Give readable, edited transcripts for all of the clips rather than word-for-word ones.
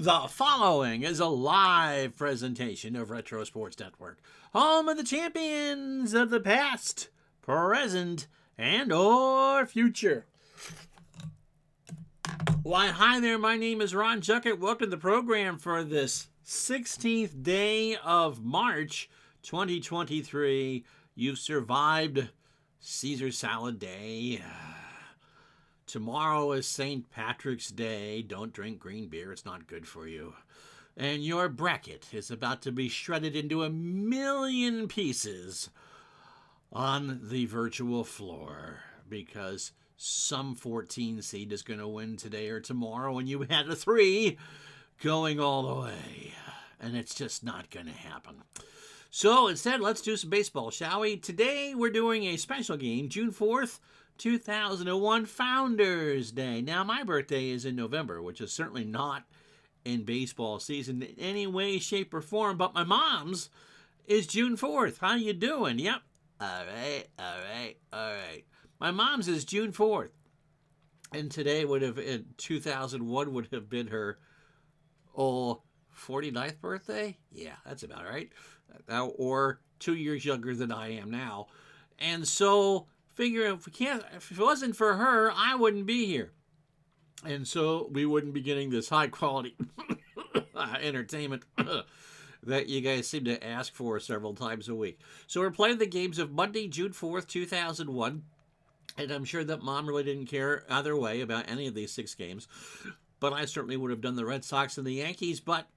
The following is a live presentation of Retro Sports Network, home of the champions of the past, present, and or future. Why, hi there, my name is Ron Juckett. Welcome to the program for this 16th day of March 2023. You've survived Caesar Salad Day. Tomorrow is St. Patrick's Day. Don't drink green beer. It's not good for you. And your bracket is about to be shredded into a million pieces on the virtual floor because some 14 seed is going to win today or tomorrow, and you had a 3 going all the way. And it's just not going to happen. So instead, let's do some baseball, shall we? Today, we're doing a special game, June 4th, 2001, Founders Day. Now, my birthday is in November, which is certainly not in baseball season in any way, shape, or form, but my mom's is June 4th. How you doing? Yep. All right. My mom's is June 4th. And today would have, in 2001, would have been her, 49th birthday? Yeah, that's about right. Or 2 years younger than I am now. And so, figure if it wasn't for her, I wouldn't be here. And so we wouldn't be getting this high quality entertainment that you guys seem to ask for several times a week. So we're playing the games of Monday, June 4th, 2001. And I'm sure that Mom really didn't care either way about any of these 6 games. But I certainly would have done the Red Sox and the Yankees. But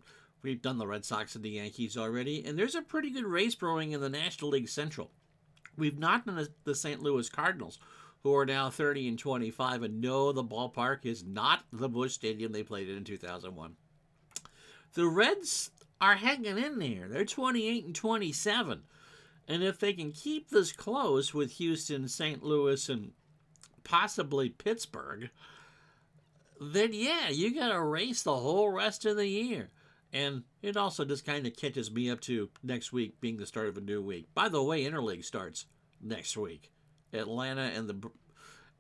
we've done the Red Sox and the Yankees already. And there's a pretty good race brewing in the National League Central. We've not done the St. Louis Cardinals, who are now 30-25, and no, the ballpark is not the Busch Stadium they played in 2001. The Reds are hanging in there. They're 28-27, and if they can keep this close with Houston, St. Louis, and possibly Pittsburgh, then yeah, you got to race the whole rest of the year. And it also just kind of catches me up to next week being the start of a new week. By the way, Interleague starts next week. Atlanta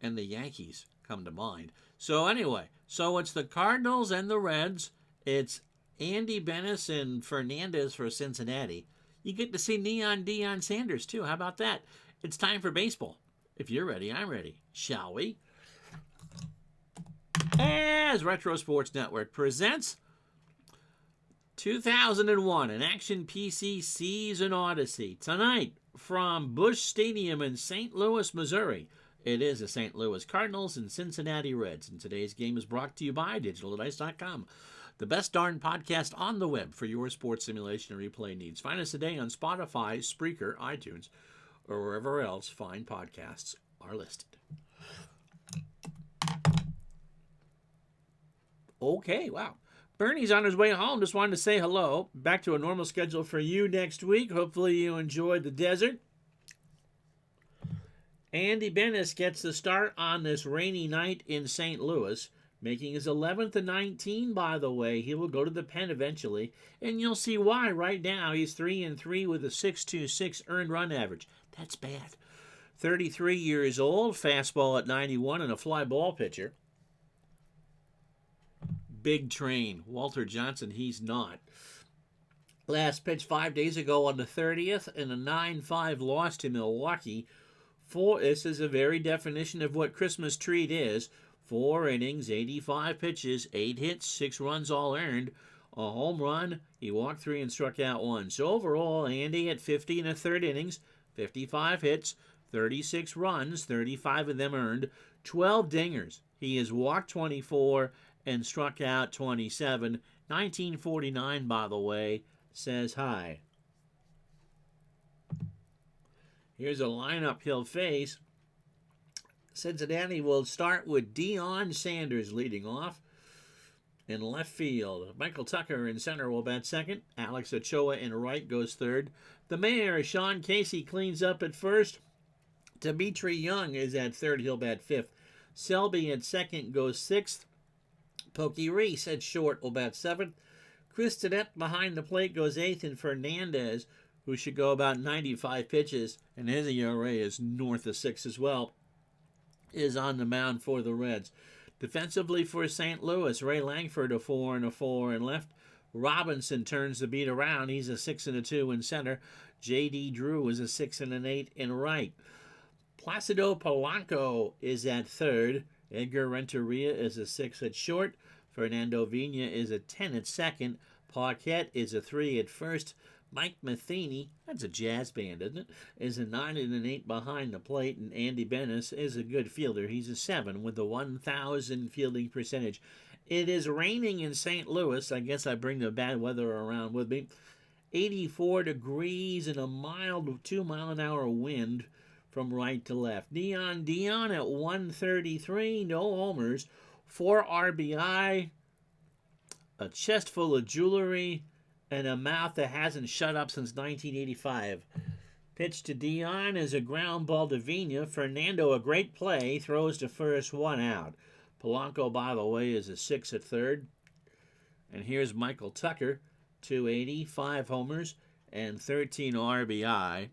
and the Yankees come to mind. So anyway, so it's the Cardinals and the Reds. It's Andy Benes and Fernandez for Cincinnati. You get to see Neon Deion Sanders too. How about that? It's time for baseball. If you're ready, I'm ready. Shall we? As Retro Sports Network presents 2001, an Action PC Season Odyssey. Tonight, from Busch Stadium in St. Louis, Missouri, it is the St. Louis Cardinals and Cincinnati Reds. And today's game is brought to you by DigitalDice.com, the best darn podcast on the web for your sports simulation and replay needs. Find us today on Spotify, Spreaker, iTunes, or wherever else fine podcasts are listed. Okay, wow. Bernie's on his way home. Just wanted to say hello. Back to a normal schedule for you next week. Hopefully you enjoyed the desert. Andy Benes gets the start on this rainy night in St. Louis, making his 11th and 19, by the way. He will go to the pen eventually, and you'll see why right now. He's 3-3 with a 6.26 earned run average. That's bad. 33 years old, fastball at 91, and a fly ball pitcher. Big train. Walter Johnson, he's not. Last pitch 5 days ago on the 30th in a 9-5 loss to Milwaukee. This is a very definition of what Christmas treat is. 4 innings, 85 pitches, 8 hits, 6 runs all earned. A home run. He walked 3 and struck out 1. So overall, Andy at 50 in a third innings, 55 hits, 36 runs, 35 of them earned, 12 dingers. He has walked 24 and struck out 27. 1949, by the way, says hi. Here's a lineup he'll face. Cincinnati will start with Deion Sanders leading off. In left field, Michael Tucker in center will bat second. Alex Ochoa in right goes third. The mayor, Sean Casey, cleans up at first. Dimitri Young is at third. He'll bat fifth. Selby at second goes sixth. Pokey Reese at short will bat seventh. Chris Tedette behind the plate goes eighth, and Fernandez, who should go about 95 pitches, and his ERA is north of 6 as well, is on the mound for the Reds. Defensively for St. Louis, Ray Langford a 4 and a 4 in left. Robinson turns the beat around. He's a 6 and a 2 in center. J.D. Drew is a 6 and an 8 in right. Placido Polanco is at third. Edgar Renteria is a 6 at short. Fernando Vina is a 10 at second. Paquette is a 3 at first. Mike Matheny, that's a jazz band, isn't it, is a 9 and an 8 behind the plate. And Andy Benes is a good fielder. He's a 7 with a 1,000 fielding percentage. It is raining in St. Louis. I guess I bring the bad weather around with me. 84 degrees and a mild 2-mile-an-hour wind from right to left. Dion at 133, no homers, 4 RBI, a chest full of jewelry, and a mouth that hasn't shut up since 1985. Pitch to Dion is a ground ball to Vina. Fernando, a great play, throws to first, 1 out. Polanco, by the way, is a 6 at third. And here's Michael Tucker, 280, 5 homers, and 13 RBI.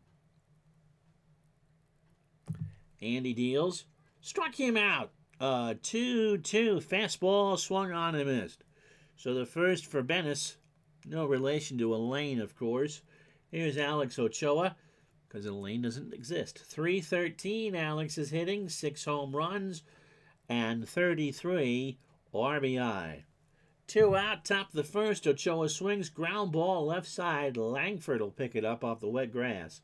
Andy deals. Struck him out. 2-2. Fastball swung on and missed. So the first for Benes. No relation to Elaine, of course. Here's Alex Ochoa, because Elaine doesn't exist. 313, Alex is hitting, 6 home runs, and 33 RBI. 2 out, top of the first. Ochoa swings, ground ball left side. Langford will pick it up off the wet grass.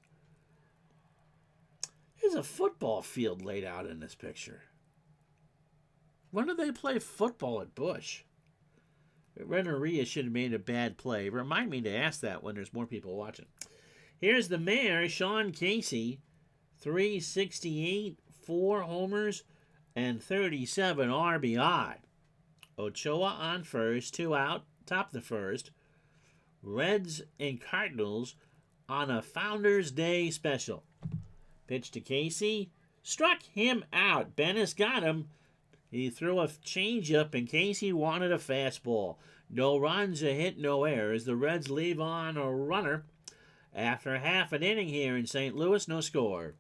There's a football field laid out in this picture. When do they play football at Busch? Renteria should have made a bad play. Remind me to ask that when there's more people watching. Here's the mayor, Sean Casey, 368, 4 homers, and 37 RBI. Ochoa on first, 2 out, top of the first. Reds and Cardinals on a Founders Day special. Pitch to Casey, struck him out. Benes got him. He threw a changeup, and Casey wanted a fastball. No runs, a hit, no errors. The Reds leave on a runner. After half an inning here in St. Louis, no score.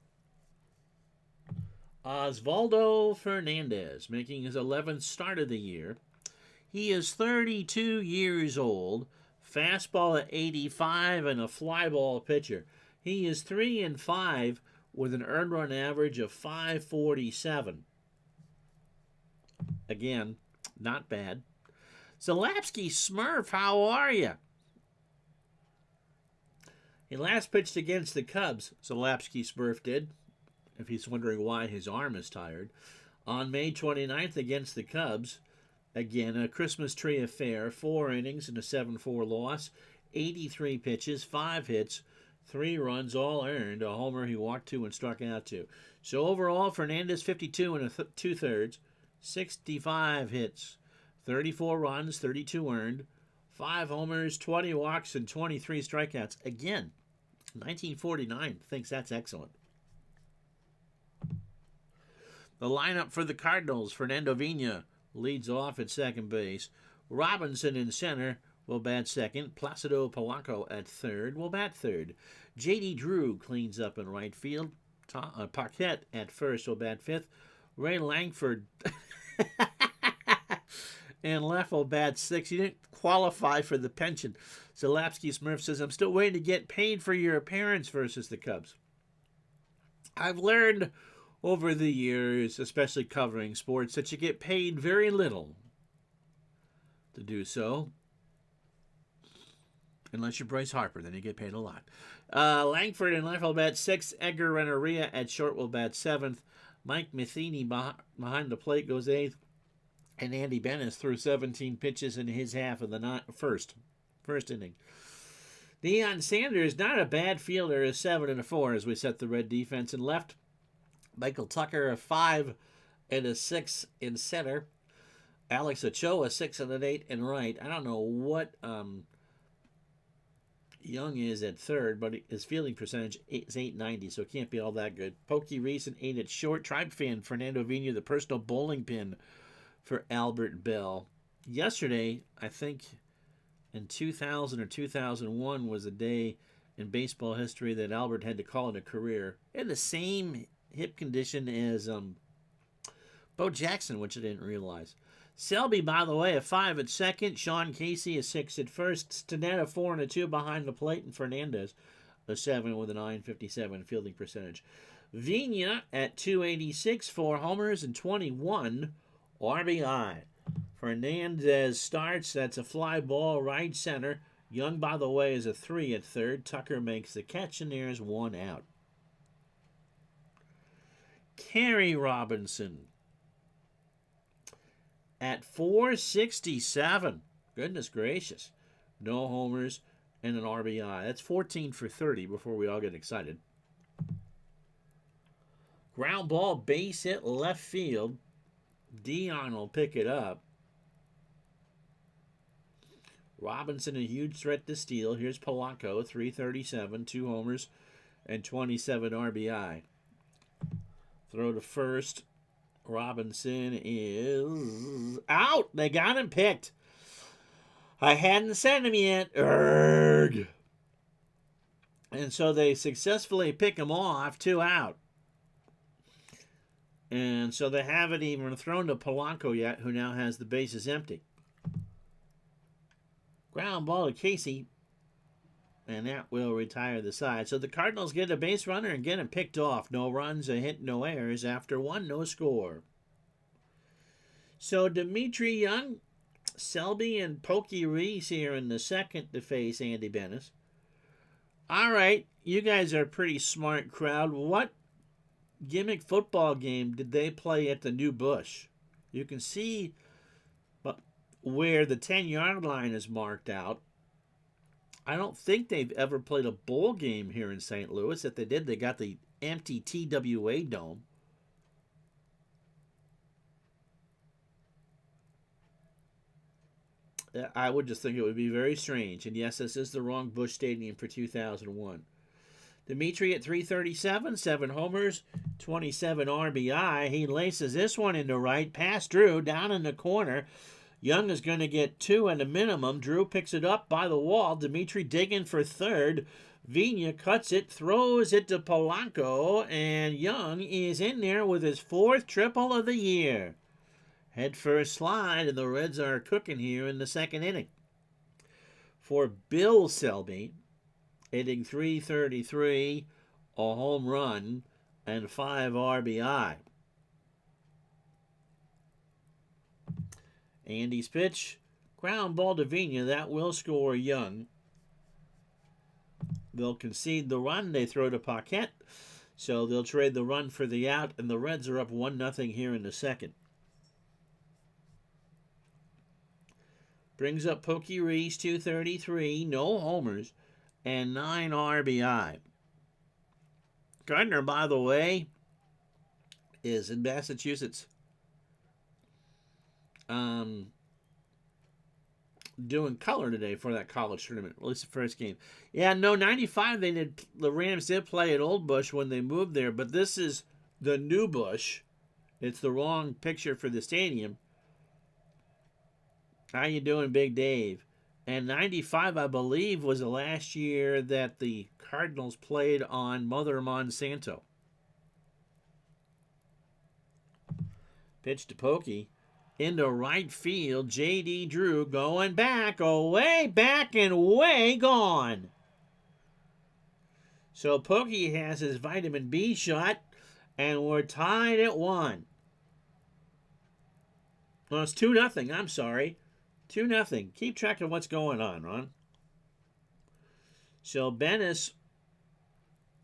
Osvaldo Fernandez, making his 11th start of the year. He is 32 years old, fastball at 85, and a fly ball pitcher. He is 3-5 with an earned run average of 547. Again, not bad. Zalapsky Smurf, how are you? He last pitched against the Cubs, Zalapsky Smurf did, if he's wondering why his arm is tired. On May 29th against the Cubs, again, a Christmas tree affair, 4 innings and a 7-4 loss, 83 pitches, 5 hits, 3 runs, all earned, a homer he walked 2 and struck out 2. So overall, Fernandez 52 and 2/3, 65 hits, 34 runs, 32 earned, 5 homers, 20 walks, and 23 strikeouts. Again, 1949 thinks that's excellent. The lineup for the Cardinals, Fernando Vina leads off at second base. Robinson in center will bat second. Placido Polanco at third will bat third. J.D. Drew cleans up in right field. Paquette at first will bat fifth. Ray Langford and left will bat sixth. You didn't qualify for the pension. Zalapsky Smurf says, I'm still waiting to get paid for your appearance versus the Cubs. I've learned over the years, especially covering sports, that you get paid very little to do so. Unless you're Bryce Harper, then you get paid a lot. Langford and left will bat sixth. Edgar Renteria at short will bat seventh. Mike Matheny behind the plate goes eighth. And Andy Benes threw 17 pitches in his half of the first inning. Deion Sanders, not a bad fielder, is 7 and a 4 as we set the Red defense in left. Michael Tucker, a 5 and a 6 in center. Alex Ochoa, 6 and an 8 in right. I don't know what Young is at third, but his fielding percentage is 890, so it can't be all that good. Pokey Reese, an 8 at short. Tribe fan Fernando Vina, the personal bowling pin for Albert Bell. Yesterday, I think in 2000 or 2001 was a day in baseball history that Albert had to call it a career. He had the same hip condition as Bo Jackson, which I didn't realize. Selby, by the way, a 5 at second. Sean Casey, a 6 at first. Stanetta, 4 and a 2 behind the plate. And Fernandez, a 7 with a .957 fielding percentage. Vina at 286, 4 homers and 21 RBI. Fernandez starts. That's a fly ball right center. Young, by the way, is a 3 at third. Tucker makes the catch, and there's 1 out. Kerry Robinson at 467. Goodness gracious. No homers and an RBI. That's 14 for 30 before we all get excited. Ground ball, base hit, left field. Dion will pick it up. Robinson, a huge threat to steal. Here's Polanco, 337, 2 homers and 27 RBI. Throw to first. Robinson is out. They got him picked. I hadn't sent him yet. Erg. And so they successfully pick him off, 2 out. And so they haven't even thrown to Polanco yet, who now has the bases empty. Ground ball to Casey. And that will retire the side. So the Cardinals get a base runner and get him picked off. No runs, a hit, no errors. After 1, no score. So Dimitri Young, Selby, and Pokey Reese here in the second to face Andy Bennis. All right, you guys are a pretty smart crowd. What gimmick football game did they play at the New Bush? You can see where the 10-yard line is marked out. I don't think they've ever played a bowl game here in St. Louis. If they did, they got the empty TWA dome. I would just think it would be very strange. And yes, this is the wrong Busch Stadium for 2001. Dimitri at 337, 7 homers, 27 RBI. He laces this one into right, past Drew, down in the corner. Young is going to get 2 at a minimum. Drew picks it up by the wall. Dimitri digging for third. Vina cuts it, throws it to Polanco, and Young is in there with his 4th triple of the year. Head first slide, and the Reds are cooking here in the second inning. For Bill Selby, hitting .333, a home run, and 5 RBI. Andy's pitch, ground ball to Vina. That will score Young. They'll concede the run. They throw to Paquette. So they'll trade the run for the out, and the Reds are up 1-0 here in the second. Brings up Pokey Reese, 233, no homers, and 9 RBI. Gardner, by the way, is in Massachusetts. Doing color today for that college tournament, at least the first game. Yeah, no, 95 the Rams did play at Old Bush when they moved there, but this is the New Bush. It's the wrong picture for the stadium. How you doing, Big Dave? And 95, I believe, was the last year that the Cardinals played on Mother Monsanto. Pitch to Pokey. Into right field, J.D. Drew going back, away, back, and way gone. So Pokey has his vitamin B shot, and we're tied at 1. Well, it's 2-0, I'm sorry. 2-0. Keep track of what's going on, Ron. So Bennis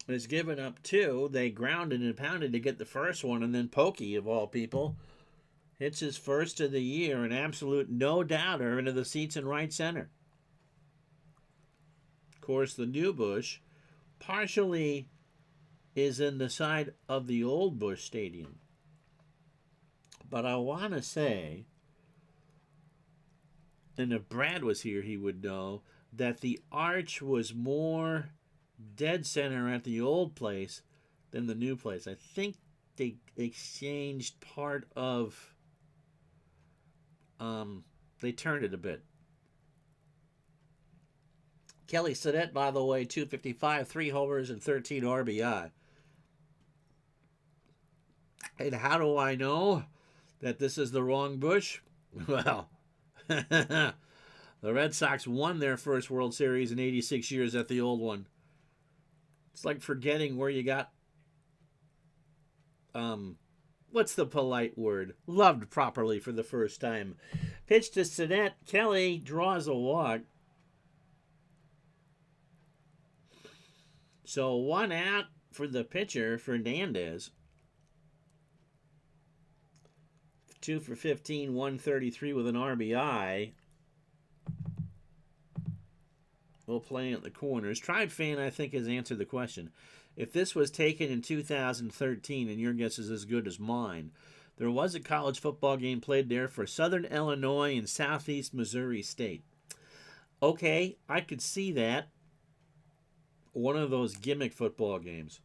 is giving up 2. They grounded and pounded to get the first one, and then Pokey, of all people, hits his first of the year, an absolute no-doubter into the seats in right center. Of course, the New Bush partially is in the side of the Old Bush Stadium. But I want to say, and if Brad was here, he would know, that the arch was more dead center at the old place than the new place. I think they exchanged part of... they turned it a bit. Kelly Sedette, by the way, 255, 3 homers and 13 RBI. And how do I know? that this is the wrong Bush? Well, the Red Sox won their first World Series in 86 years at the old one. It's like forgetting where you got, what's the polite word? Loved properly for the first time. Pitch to Cincinnati. Kelly draws a walk. So 1 out for the pitcher, Fernandez. 2 for 15, 133 with an RBI. We'll play at the corners. Tribe Fan, I think, has answered the question. If this was taken in 2013, and your guess is as good as mine, there was a college football game played there for Southern Illinois and Southeast Missouri State. Okay, I could see that. One of those gimmick football games.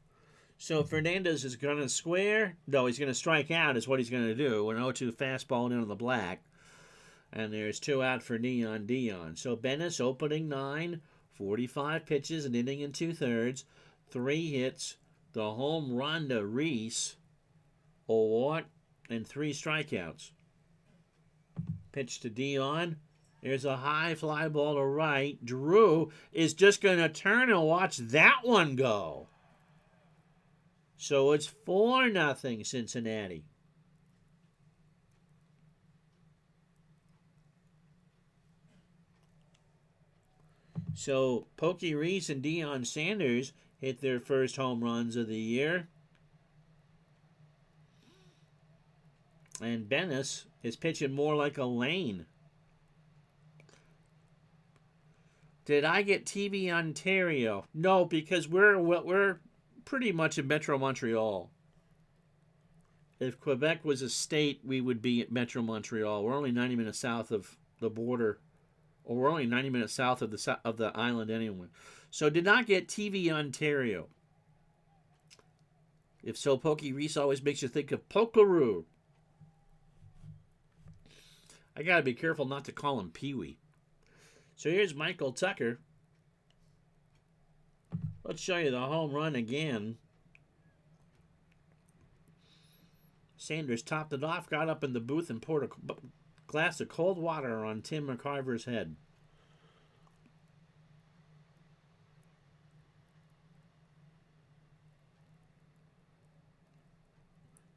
So Fernandez is going to square. No, he's going to strike out is what he's going to do. An 0-2 fastball into the black. And there's 2 out for Dion. So Bennis opening 9, 45 pitches, an inning and 2/3, 3 hits, the home run to Reese, a walk, and 3 strikeouts. Pitch to Dion. There's a high fly ball to right. Drew is just going to turn and watch that one go. So it's 4-0 Cincinnati. So Pokey Reese and Deion Sanders hit their first home runs of the year. And Bennis is pitching more like a Lane. Did I get TV Ontario? No, because we're pretty much in Metro Montreal. If Quebec was a state, we would be at Metro Montreal. We're only 90 minutes south of the border, or we're only 90 minutes south of the island anyway. So did not get TV Ontario. If so, Pokey Reese always makes you think of Pokeroo. I got to be careful not to call him Pee-wee. So here's Michael Tucker. Let's show you the home run again. Sanders topped it off, got up in the booth, and poured a glass of cold water on Tim McCarver's head.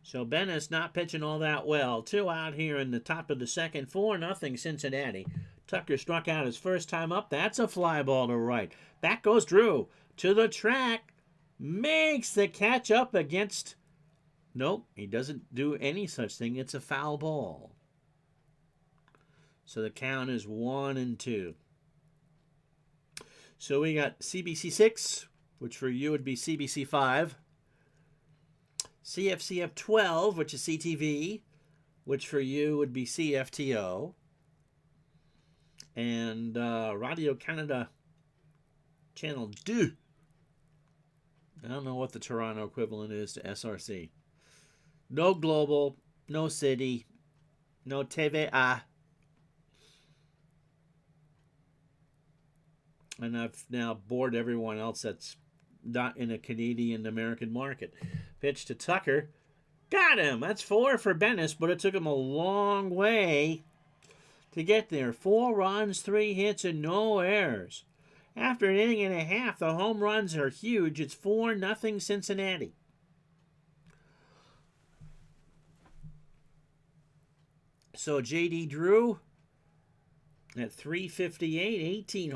So Bennis not pitching all that well. 2 out here in the top of the second. 4-0 Cincinnati. Tucker struck out his first time up. That's a fly ball to right. Back goes Drew to the track. Makes the catch up against... Nope, he doesn't do any such thing. It's a foul ball. So the count is 1-2. So we got CBC 6, which for you would be CBC 5. CFCF 12, which is CTV, which for you would be CFTO. And Radio Canada Channel 2. I don't know what the Toronto equivalent is to SRC. No Global, no City, no TVA. And I've now bored everyone else that's not in a Canadian-American market. Pitch to Tucker. Got him! That's 4 for Bennis, but it took him a long way to get there. 4 runs, 3 hits, and no errors. After an inning and a half, the home runs are huge. It's 4-0 Cincinnati. So J.D. Drew at 358, 18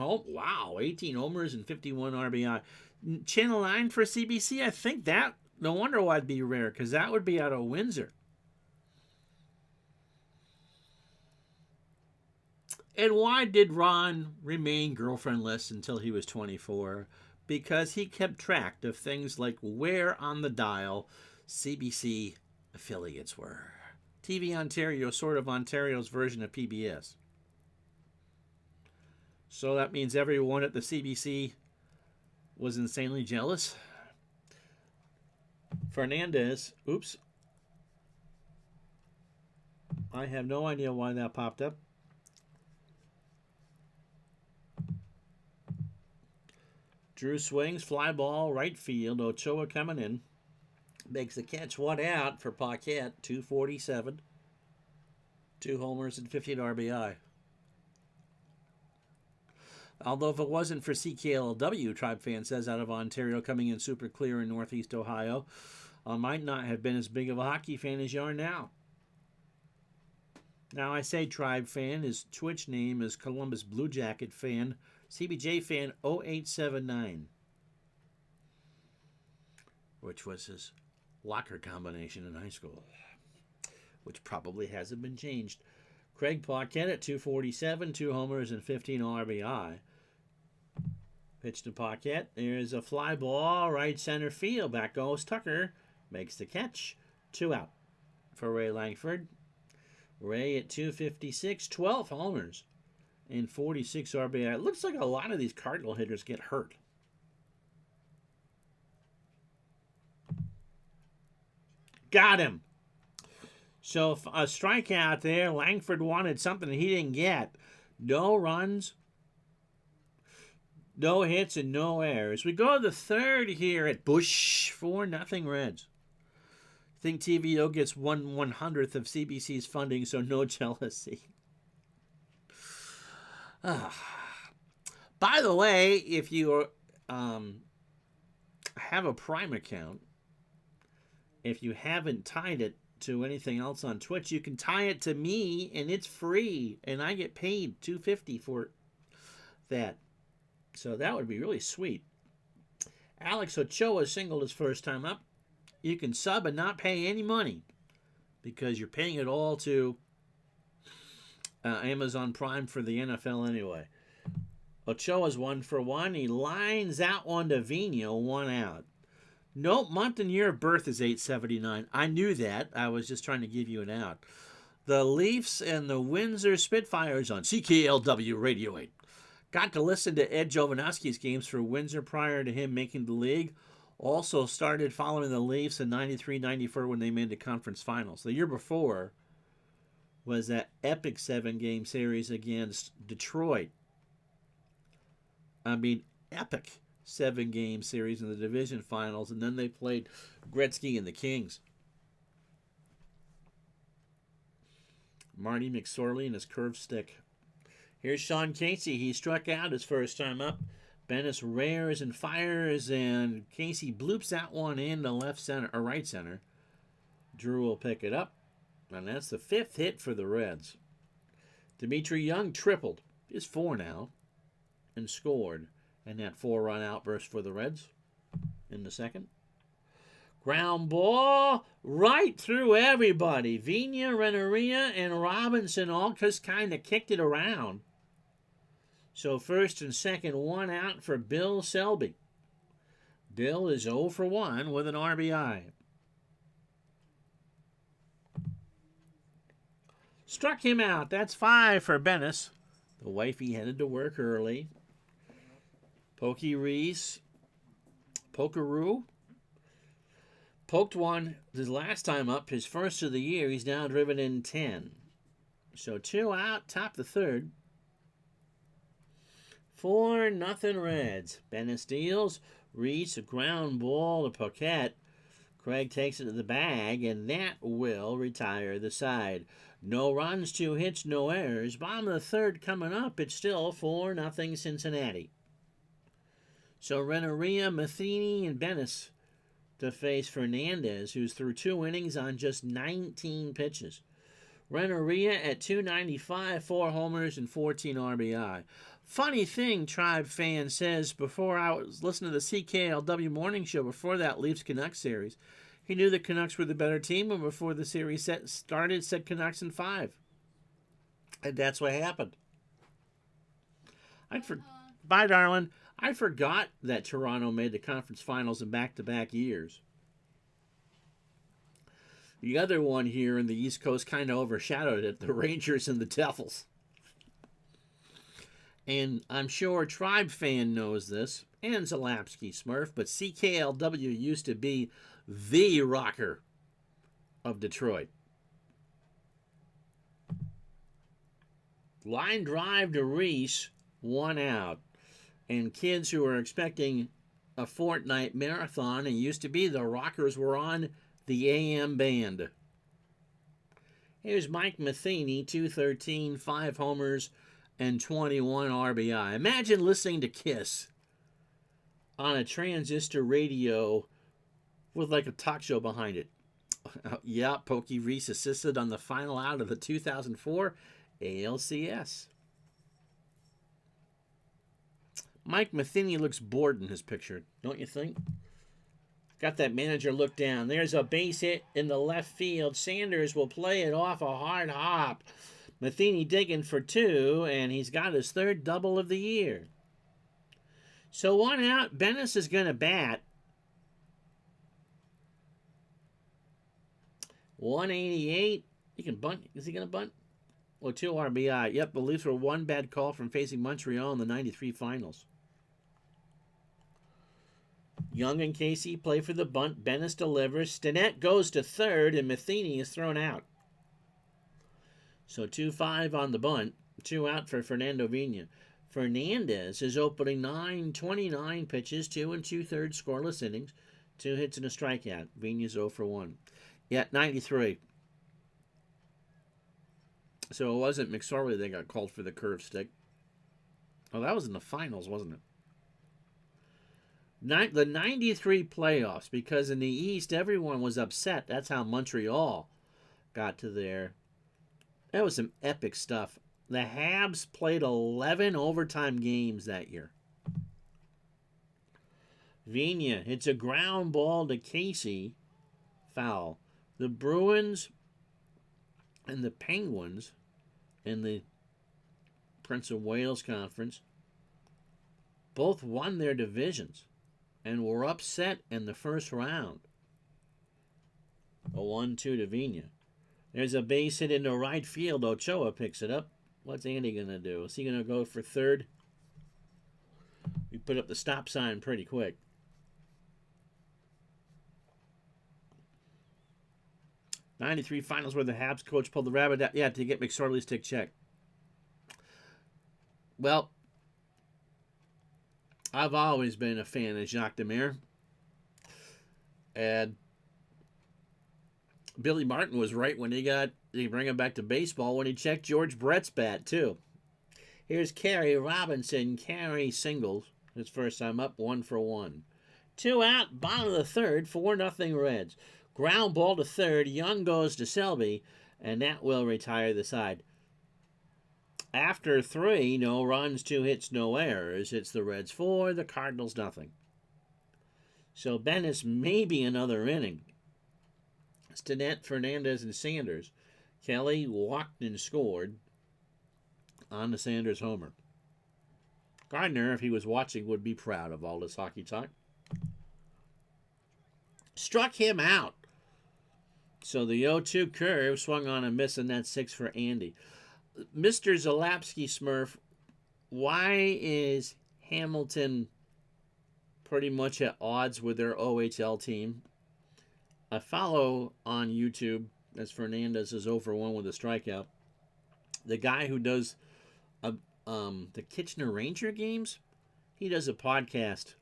homers and 51 RBI. Channel 9 for CBC, I think that, no wonder why it'd be rare, because that would be out of Windsor. And why did Ron remain girlfriendless until he was 24? Because he kept track of things like where on the dial CBC affiliates were. TV Ontario, sort of Ontario's version of PBS. So that means everyone at the CBC was insanely jealous. Fernandez, oops. I have no idea why that popped up. Drew swings, fly ball, right field. Ochoa coming in. Makes the catch, 1 out for Paquette, 247. 2 homers and 15 RBI. Although if it wasn't for CKLW, Tribe fan says, out of Ontario, coming in super clear in Northeast Ohio, I might not have been as big of a hockey fan as you are now. Now I say Tribe fan, his Twitch name is Columbus Blue Jacket fan, CBJ fan 0879, which was his locker combination in high school, which probably hasn't been changed. Craig Paquette at 247, 2 homers and 15 RBI. Pitch to Paquette. There's a fly ball, right center field. Back goes Tucker. Makes the catch. 2 out for Ray Langford. Ray at 256, 12 homers and 46 RBI. It looks like a lot of these Cardinal hitters get hurt. Got him. So a strikeout there. Langford wanted something he didn't get. No runs, no hits, and no errors. We go to the third here at Busch. 4-0 Reds. I think TVO gets 1/100th of CBC's funding, so no jealousy. By the way, if you have a Prime account, if you haven't tied it to anything else on Twitch, you can tie it to me, and it's free, and I get paid $2.50 for that. So that would be really sweet. Alex Ochoa singled his first time up. You can sub and not pay any money because you're paying it all to Amazon Prime for the NFL anyway. Ochoa's 1 for 1. He lines out one to Vino, 1 out. Nope, month and year of birth is 879. I knew that. I was just trying to give you an out. The Leafs and the Windsor Spitfires on CKLW Radio 8. Got to listen to Ed Jovanovski's games for Windsor prior to him making the league. Also started following the Leafs in 93-94 when they made the conference finals. The year before was that epic 7-game series against Detroit. I mean, epic 7-game series in the division finals, and then they played Gretzky and the Kings. Marty McSorley and his curved stick. Here's Sean Casey. He struck out his first time up. Bennis rares and fires, and Casey bloops that one in the left center or right center. Drew will pick it up, and that's the 5th hit for the Reds. Dimitri Young tripled. He's 4 now and scored. And that 4-run outburst for the Reds in the second. Ground ball right through everybody. Vina, Renneria, and Robinson all just kind of kicked it around. So first and second, 1 out for Bill Selby. Bill is 0 for 1 with an RBI. Struck him out. That's 5 for Bennis. The wifey headed to work early. Pokey Reese, Pokeroo, poked one his last time up, his first of the year. He's now driven in 10. So 2 out, top the third. 4-0 Reds. Bennett steals. Reese, a ground ball to Paquette. Craig takes it to the bag, and that will retire the side. No runs, 2 hits, no errors. Bottom of the third coming up. It's still 4-0 Cincinnati. So Renneria, Matheny, and Bennis to face Fernandez, who's through 2 innings on just 19 pitches. Renneria at 295, 4 homers, and 14 RBI. Funny thing, Tribe fan says, before I was listening to the CKLW morning show, before that Leafs-Canucks series, he knew the Canucks were the better team, and before the series started, said Canucks in 5. And that's what happened. Bye, darling. I forgot that Toronto made the conference finals in back-to-back years. The other one here in the East Coast kind of overshadowed it, the Rangers and the Devils. And I'm sure Tribe fan knows this, and Zalapsky Smurf, but CKLW used to be the rocker of Detroit. Line drive to Reese, 1 out. And kids who are expecting a fortnight marathon and used to be the rockers were on the AM band. Here's Mike Matheny, 213, 5 homers, and 21 RBI. Imagine listening to Kiss on a transistor radio with like a talk show behind it. Yeah, Pokey Reese assisted on the final out of the 2004 ALCS. Mike Matheny looks bored in his picture, don't you think? Got that manager look down. There's a base hit in the left field. Sanders will play it off a hard hop. Matheny digging for 2, and he's got his 3rd double of the year. So 1 out. Bennis is going to bat. 188. He can bunt. Is he going to bunt? Well, 2 RBI. Yep, the Leafs were 1 bad call from facing Montreal in the 93 finals. Young and Casey play for the bunt. Bennis delivers. Stinnett goes to 3rd, and Matheny is thrown out. So 2-5 on the bunt. 2 out for Fernando Vina. Fernandez is opening 29 pitches, 2 2/3 scoreless innings, 2 hits and a strikeout. Vina's 0 for 1. Yeah, 93. So it wasn't McSorley that got called for the curve stick. Oh, that was in the finals, wasn't it? The 93 playoffs, because in the East, everyone was upset. That's how Montreal got to there. That was some epic stuff. The Habs played 11 overtime games that year. Vina hits a ground ball to Casey. Foul. The Bruins and the Penguins in the Prince of Wales Conference both won their divisions and were upset in the first round. A 1-2 to Vina. There's a base hit into right field. Ochoa picks it up. What's Andy going to do? Is he going to go for 3rd? We put up the stop sign pretty quick. '93 finals where the Habs coach pulled the rabbit out. Yeah, to get McSorley's tick check. Well, I've always been a fan of Jacques Demers. And Billy Martin was right when he bring him back to baseball when he checked George Brett's bat, too. Here's Kerry Robinson. Kerry singles. His first time up, 1 for 1. 2 out, bottom of the 3rd, 4-0 Reds. Ground ball to 3rd. Young goes to Selby, and that will retire the side. After 3, no runs, 2 hits, no errors. It's the Reds 4, the Cardinals nothing. So Bennis maybe another inning. Stinnett, Fernandez, and Sanders. Kelly walked and scored on the Sanders homer. Gardner, if he was watching, would be proud of all this hockey talk. Struck him out. So the 0-2 curve swung on a miss, and that's 6 for Andy. Mr. Zalapsky Smurf, why is Hamilton pretty much at odds with their OHL team? I follow on YouTube, as Fernandez is 0 for 1 with a strikeout, the guy who does the Kitchener Ranger games. He does a podcast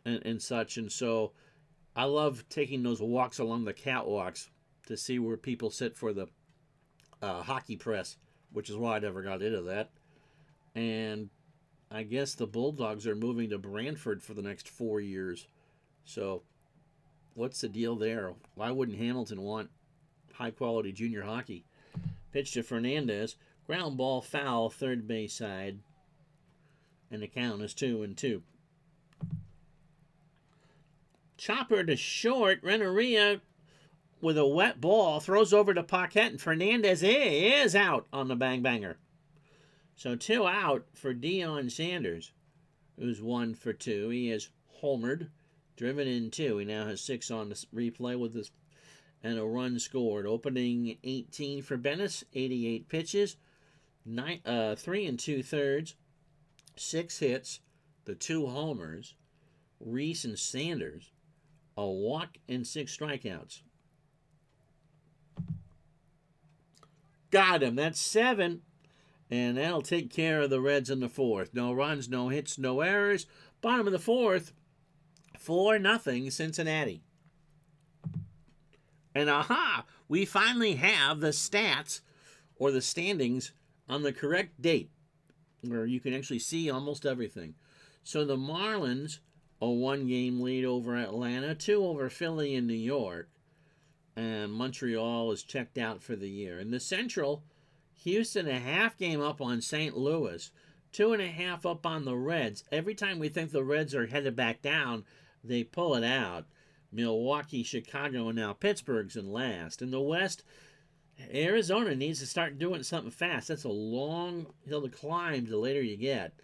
and such, and so I love taking those walks along the catwalks to see where people sit for the hockey press, which is why I never got into that. And I guess the Bulldogs are moving to Brantford for the next 4 years. So what's the deal there? Why wouldn't Hamilton want high-quality junior hockey? Pitch to Fernandez. Ground ball foul, 3rd base side. And the count is 2-2. Chopper to short. Renneria with a wet ball throws over to Paquette, and Fernandez is out on the bang-banger. So 2 out for Deion Sanders, who's 1 for 2. He is homered, driven in 2. He now has 6 on the replay with this, and a run scored. Opening 18 for Bennis, 88 pitches, 3 2/3, 6 hits, the 2 homers, Reese and Sanders, a walk and 6 strikeouts. Got him. That's 7. And that'll take care of the Reds in the 4th. No runs, no hits, no errors. Bottom of the 4th, 4-0 Cincinnati. And aha, we finally have the stats or the standings on the correct date where you can actually see almost everything. So the Marlins, a 1-game lead over Atlanta, 2 over Philly and New York, and Montreal is checked out for the year. In the Central, Houston a half game up on St. Louis, 2.5 up on the Reds. Every time we think the Reds are headed back down, they pull it out. Milwaukee, Chicago, and now Pittsburgh's in last. In the West, Arizona needs to start doing something fast. That's a long hill to climb the later you get.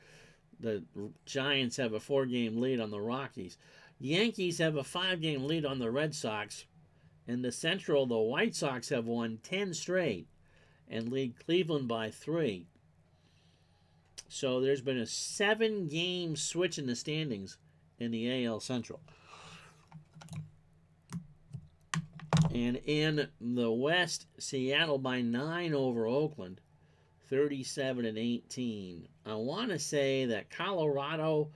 The Giants have a 4-game lead on the Rockies. Yankees have a 5-game lead on the Red Sox. In the Central, the White Sox have won 10 straight and lead Cleveland by 3. So there's been a 7-game switch in the standings in the AL Central. And in the West, Seattle by 9 over Oakland, 37-18. I want to say that Colorado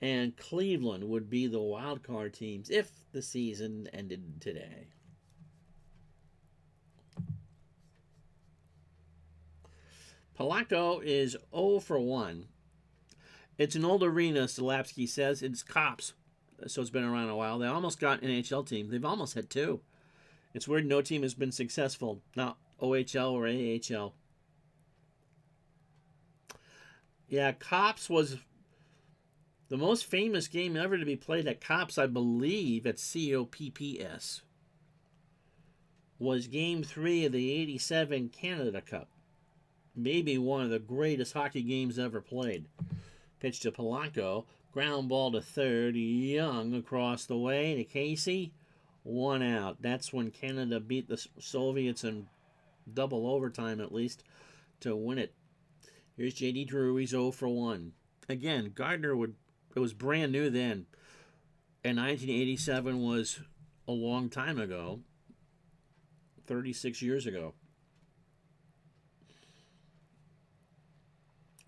and Cleveland would be the wild card teams if the season ended today. Polanco is 0 for 1. It's an old arena, Stalapsky says. It's Cops, so it's been around a while. They almost got an NHL team. They've almost had 2. It's weird no team has been successful, not OHL or AHL. Yeah, Cops was the most famous game ever to be played at Cops, I believe, at COPPS, was Game 3 of the 87 Canada Cup. Maybe one of the greatest hockey games ever played. Pitch to Polanco. Ground ball to third. Young across the way to Casey. 1 out. That's when Canada beat the Soviets in double overtime, at least, to win it. Here's J.D. Drew. He's 0 for 1. Again, Gardner it was brand new then. And 1987 was a long time ago. 36 years ago.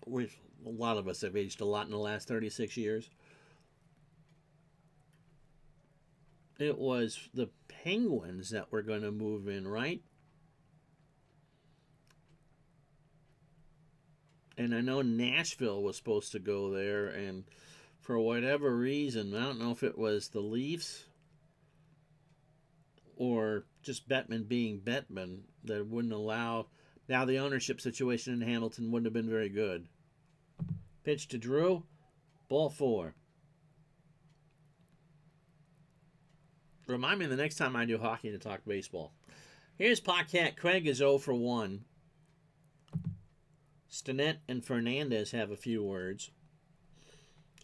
Which a lot of us have aged a lot in the last 36 years. It was the Penguins that were going to move in, right? And I know Nashville was supposed to go there, and for whatever reason, I don't know if it was the Leafs or just Bettman being Bettman, that wouldn't allow. Now the ownership situation in Hamilton wouldn't have been very good. Pitch to Drew, ball 4. Remind me the next time I do hockey to talk baseball. Here's Paquette. Craig is 0 for 1. Stinnett and Fernandez have a few words.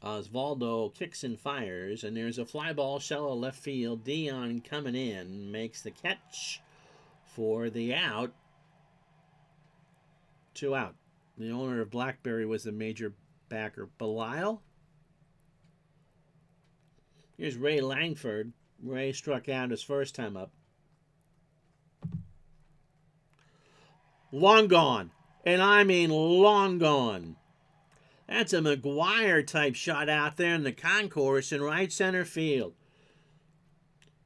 Osvaldo kicks and fires, and there's a fly ball, shallow left field. Dion coming in, makes the catch for the out. 2 out. The owner of BlackBerry was the major backer. Belisle. Here's Ray Langford. Ray struck out his first time up. Long gone. And I mean long gone. That's a McGuire-type shot out there in the concourse in right center field.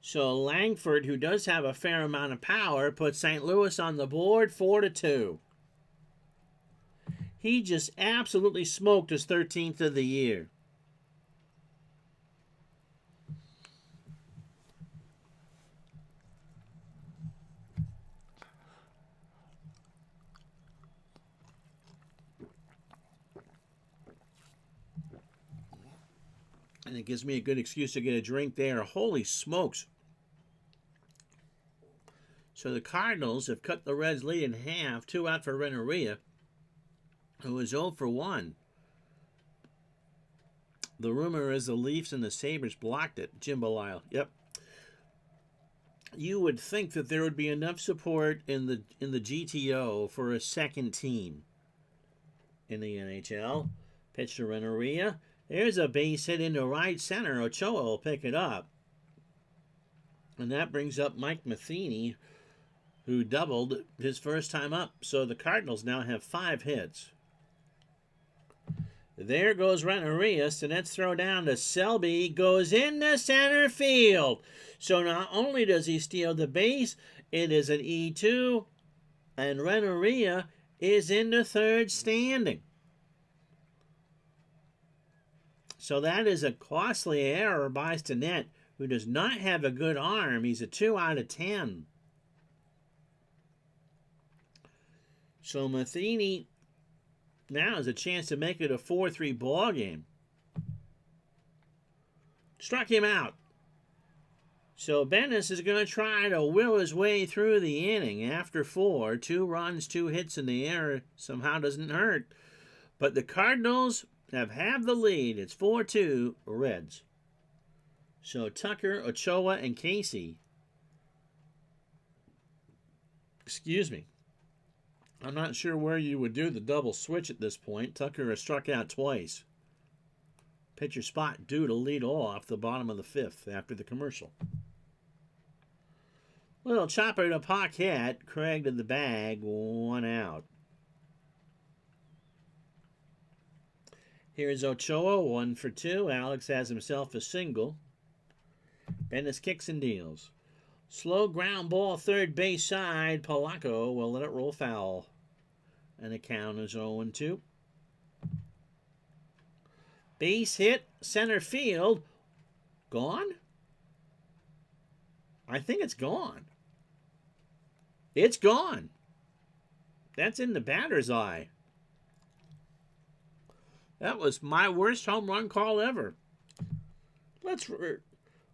So Langford, who does have a fair amount of power, puts St. Louis on the board 4-2. He just absolutely smoked his 13th of the year. And it gives me a good excuse to get a drink there. Holy smokes. So the Cardinals have cut the Reds' lead in half. 2 out for Renneria, who is 0 for 1. The rumor is the Leafs and the Sabres blocked it. Jim Belisle. Yep. You would think that there would be enough support in the GTO for a second team in the NHL. Pitch to Renneria. There's a base hit into right center. Ochoa will pick it up. And that brings up Mike Matheny, who doubled his first time up. So the Cardinals now have 5 hits. There goes Renteria. Sinet's throw down to Selby. Goes into center field. So not only does he steal the base, it is an E2. And Renteria is in the third standing. So that is a costly error by Sinet, who does not have a good arm. He's a 2 out of 10. So Matheny now has a chance to make it a 4-3 ball game. Struck him out. So Bennis is going to try to will his way through the inning after 4. 2 runs, 2 hits in the air somehow doesn't hurt. But the Cardinals have the lead. It's 4-2 Reds. So Tucker, Ochoa, and Casey. Excuse me. I'm not sure where you would do the double switch at this point. Tucker has struck out twice. Pitcher spot due to lead off the bottom of the 5th after the commercial. Little chopper to Paquette. Craig to the bag. 1 out. Here's Ochoa. 1 for 2. Alex has himself a single. Bennis kicks and deals. Slow ground ball third base side. Polanco will let it roll foul. And the count is 0-2. Base hit, center field. Gone? I think it's gone. It's gone. That's in the batter's eye. That was my worst home run call ever.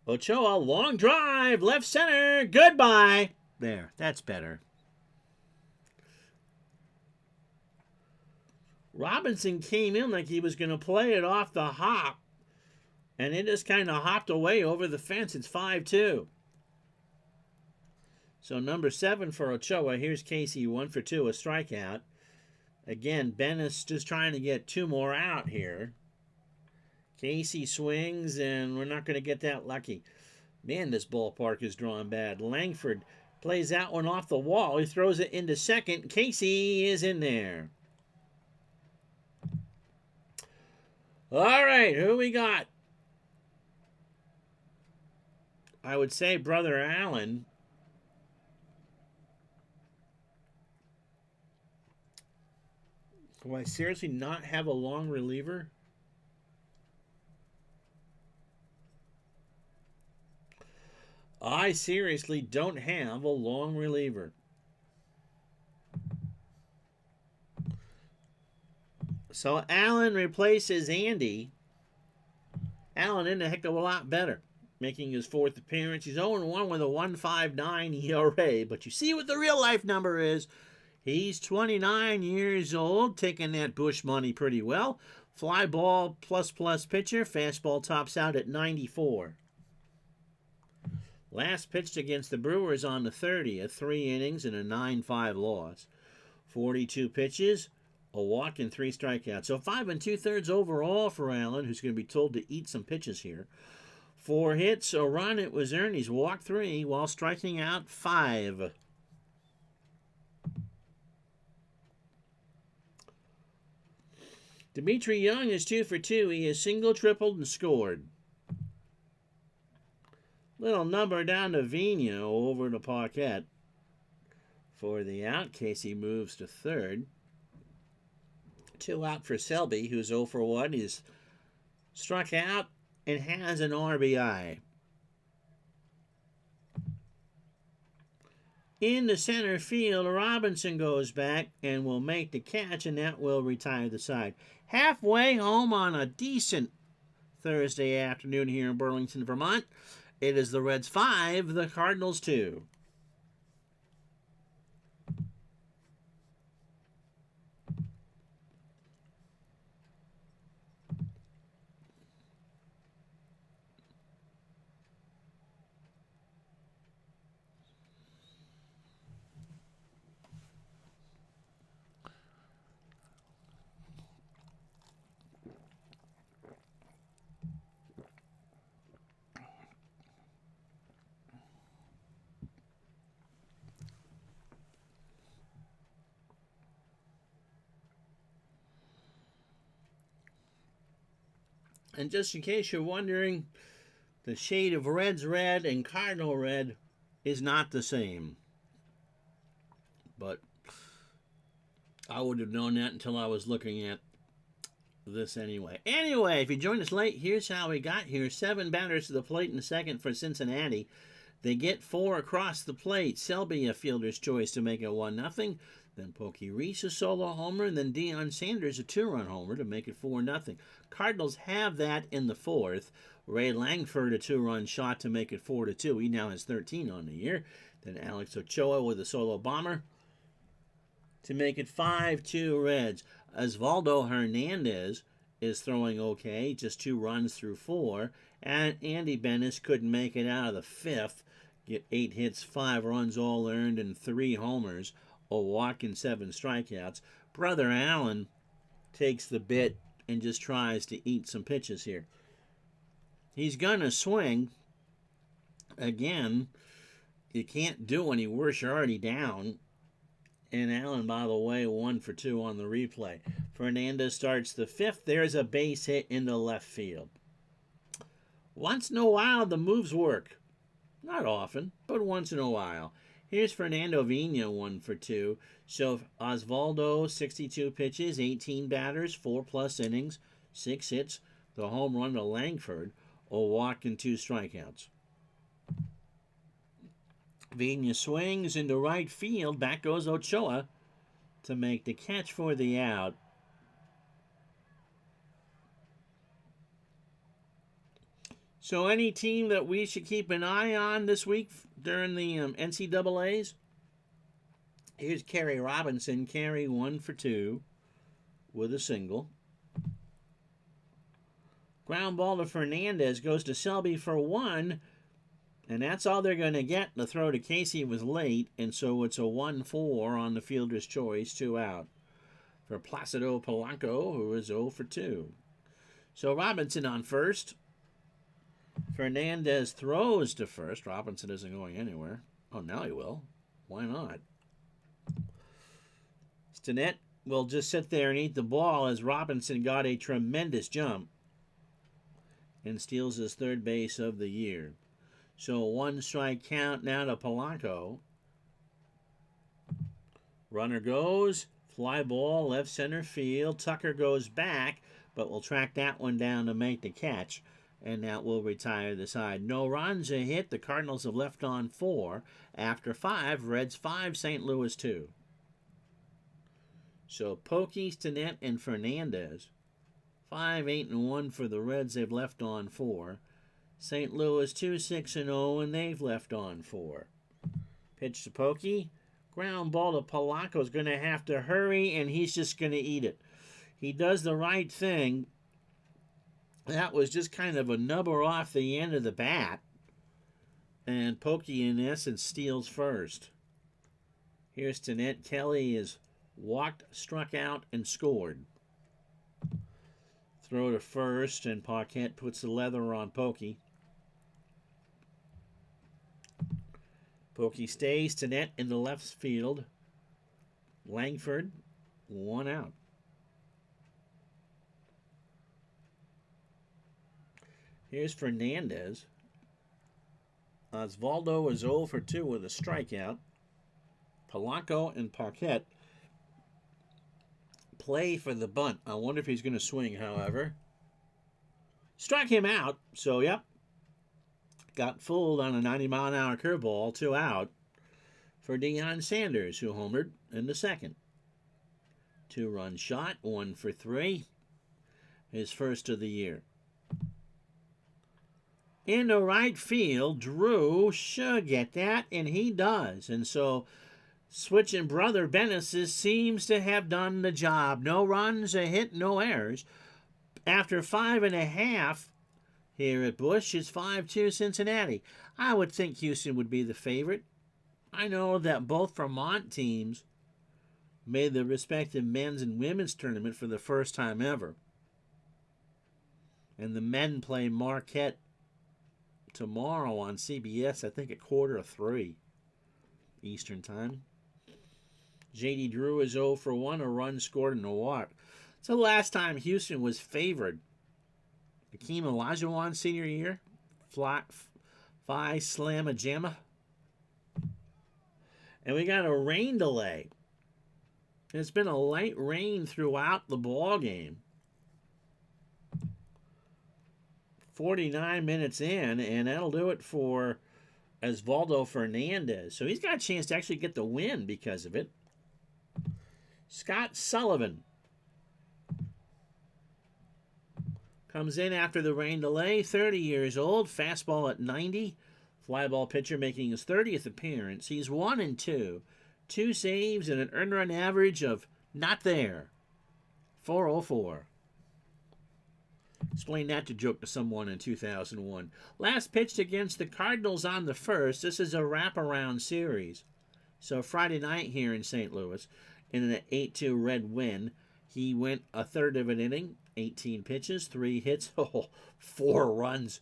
Ochoa, long drive, left center, goodbye. There, that's better. Robinson came in like he was going to play it off the hop, and it just kind of hopped away over the fence. It's 5-2. So number 7 for Ochoa. Here's Casey, 1 for 2, a strikeout. Again, Bennis just trying to get 2 more out here. Casey swings, and we're not going to get that lucky. Man, this ballpark is drawn bad. Langford plays that one off the wall. He throws it into second. Casey is in there. All right, who we got? I would say Brother Allen. Do I seriously not have a long reliever? I seriously don't have a long reliever. So Allen replaces Andy. Allen in a heck of a lot better, making his 4th appearance. He's 0-1 with a 1.59 ERA. But you see what the real life number is. He's 29 years old, taking that Bush money pretty well. Fly ball plus pitcher. Fastball tops out at 94. Last pitched against the Brewers on the 30th. 3 innings and a 9-5 loss. 42 pitches. A walk and 3 strikeouts. So 5 2/3 overall for Allen, who's going to be told to eat some pitches here. 4 hits, a run, it was earned. He's walked 3 while striking out 5. Dimitri Young is 2 for 2. He has single, tripled, and scored. Little number down to Vino over to Paquette. For the out, Casey moves to third. 2 out for Selby, who's 0 for 1. He's struck out and has an RBI. In the center field, Robinson goes back and will make the catch, and that will retire the side. Halfway home on a decent Thursday afternoon here in Burlington, Vermont. It is the Reds 5, the Cardinals 2. And just in case you're wondering, the shade of Reds red and Cardinal red is not the same. But I would have known that until I was looking at this anyway. Anyway, if you joined us late, here's how we got here. 7 batters to the plate in the second for Cincinnati. They get 4 across the plate. Selby a fielder's choice to make it 1-0. Then Pokey Reese a solo homer, and then Deion Sanders a 2-run homer to make it 4-0. Cardinals have that in the fourth. Ray Langford a 2-run shot to make it 4-2. He now has 13 on the year. Then Alex Ochoa with a solo bomber to make it 5-2 Reds. Osvaldo Hernandez is throwing okay, just 2 runs through 4. And Andy Bennis couldn't make it out of the fifth. Get 8 hits, 5 runs all earned, and 3 homers. A walk and 7 strikeouts. Brother Allen takes the bit and just tries to eat some pitches here. He's going to swing. Again, you can't do any worse. You're already down. And Allen, by the way, 1 for 2 on the replay. Fernandez starts the fifth. There's a base hit into left field. Once in a while, the moves work. Not often, but once in a while. Here's Fernando Vina, 1 for 2. So Osvaldo, 62 pitches, 18 batters, 4+ innings, 6 hits. The home run to Langford, a walk and 2 strikeouts. Vina swings into right field. Back goes Ochoa to make the catch for the out. So any team that we should keep an eye on this week during the NCAAs? Here's Kerry Robinson. Kerry 1 for 2 with a single. Ground ball to Fernandez, goes to Selby for 1. And that's all they're going to get. The throw to Casey was late, and so it's a 1-4 on the fielder's choice, 2 out. For Placido Polanco, who is 0 for 2. So Robinson on first. Fernandez throws to first. Robinson isn't going anywhere. Oh, now he will. Why not? Stinnett will just sit there and eat the ball as Robinson got a tremendous jump and steals his 3rd base of the year. So 1 strike count now to Polanco. Runner goes. Fly ball, left center field. Tucker goes back, but will track that one down to make the catch. And that will retire the side. No runs, a hit. The Cardinals have left on 4. After 5, Reds 5, St. Louis 2. So Pokey, Stinnett, and Fernandez. 5, 8, and 1 for the Reds. They've left on 4. St. Louis 2, 6, and 0, and they've left on 4. Pitch to Pokey. Ground ball to Polanco is going to have to hurry, and he's just going to eat it. He does the right thing. That was just kind of a nubber off the end of the bat. And Pokey, in essence, steals first. Here's Stinnett. Kelly is walked, struck out, and scored. Throw to first, and Paquette puts the leather on Pokey. Pokey stays. Stinnett in the left field. Langford, 1 out. Here's Fernandez. Osvaldo is 0 for 2 with a strikeout. Polanco and Paquette play for the bunt. I wonder if he's going to swing, however. Struck him out, so yep. Got fooled on a 90-mile-an-hour curveball, 2 out. For Deion Sanders, who homered in the second. 2-run shot, 1 for 3. His first of the year. In the right field, Drew should get that, and he does. And so, switching Brother Bennis seems to have done the job. No runs, a hit, no errors. After 5.5 here at Busch, it's 5-2 Cincinnati. I would think Houston would be the favorite. I know that both Vermont teams made the respective men's and women's tournament for the first time ever. And the men play Marquette tomorrow on CBS, I think at 2:45 Eastern Time. J.D. Drew is 0 for 1, a run scored and a walk. It's the last time Houston was favored Akeem Olajuwon, senior year. Phi Slamma Jamma. And we got a rain delay. It's been a light rain throughout the ball game. 49 minutes in, and that'll do it for Osvaldo Fernandez. So he's got a chance to actually get the win because of it. Scott Sullivan comes in after the rain delay, 30 years old, fastball at 90. Fly ball pitcher making his 30th appearance. He's 1-2. 2 saves and an earned run average of not there. 404. Explain that joke to someone in 2001. Last pitched against the Cardinals on the 1st. This is a wraparound series. So Friday night here in St. Louis, in an 8-2 Red win, he went a third of an inning, 18 pitches, 3 hits, 4 runs,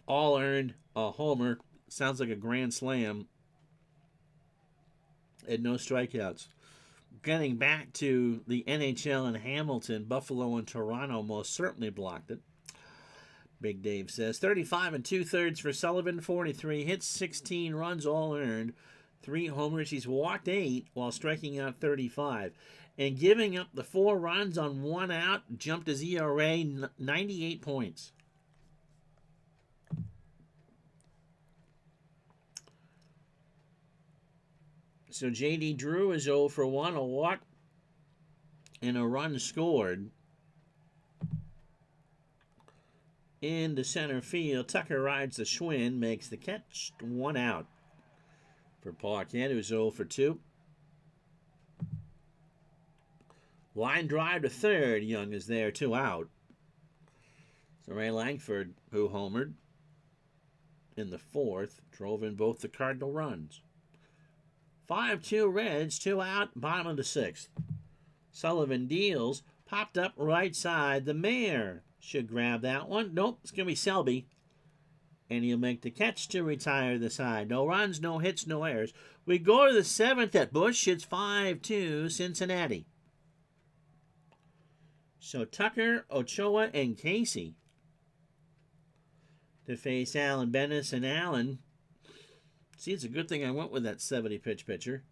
all earned, a homer. Sounds like a grand slam, and no strikeouts. Getting back to the NHL in Hamilton, Buffalo and Toronto most certainly blocked it. Big Dave says 35 2/3 for Sullivan, 43 hits, 16 runs, all earned, 3 homers. He's walked 8 while striking out 35. And giving up the 4 runs on 1 out, jumped his ERA 98 points. So J.D. Drew is 0 for 1, a walk and a run scored. Into center field, Tucker rides the Schwinn, makes the catch, 1 out. For Paquette, who's 0 for 2. Line drive to third, Young is there, 2 out. So Ray Langford, who homered in the 4th, drove in both the Cardinal runs. 5-2 Reds, 2 out, bottom of the 6th. Sullivan deals, popped up right side. The Mayor should grab that one. Nope, it's going to be Selby. And he'll make the catch to retire the side. No runs, no hits, no errors. We go to the 7th at Busch. It's 5-2 Cincinnati. So Tucker, Ochoa, and Casey to face Allen Bennis, and Allen, see, it's a good thing I went with that 70-pitch pitcher,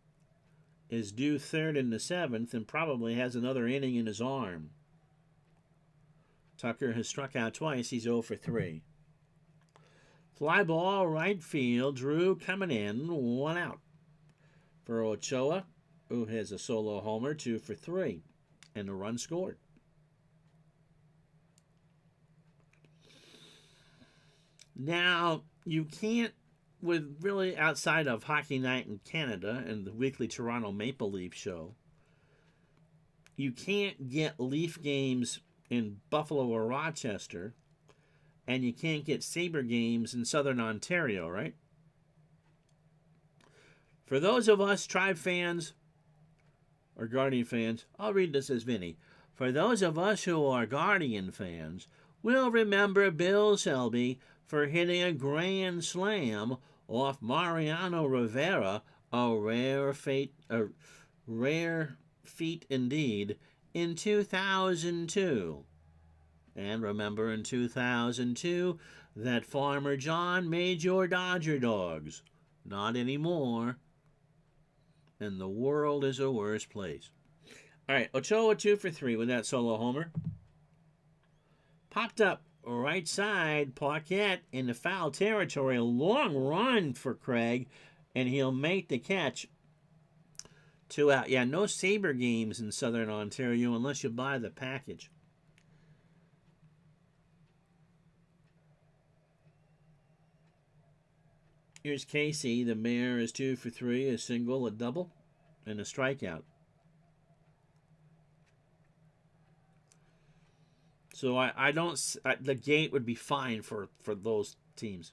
is due 3rd in the 7th and probably has another inning in his arm. Tucker has struck out twice. He's 0 for 3. Fly ball, right field. Drew coming in, 1 out. For Ochoa, who has a solo homer, 2 for 3. And a run scored. Now, you can't, with really outside of Hockey Night in Canada and the weekly Toronto Maple Leaf show, you can't get Leaf games in Buffalo or Rochester, and you can't get Sabre games in Southern Ontario, right? For those of us Tribe fans or Guardian fans, I'll read this as Vinny. For those of us who are Guardian fans, we'll remember Bill Selby for hitting a grand slam off Mariano Rivera, a rare feat indeed, in 2002. And remember in 2002 that Farmer John made your Dodger dogs. Not anymore. And the world is a worse place. All right, Ochoa 2 for 3 with that solo homer. Popped up right side, Paquette in the foul territory. A long run for Craig, and he'll make the catch. 2 out. Yeah, no Sabre games in Southern Ontario unless you buy the package. Here's Casey. The Mayor is 2 for 3, a single, a double, and a strikeout. So I don't. The gate would be fine for those teams.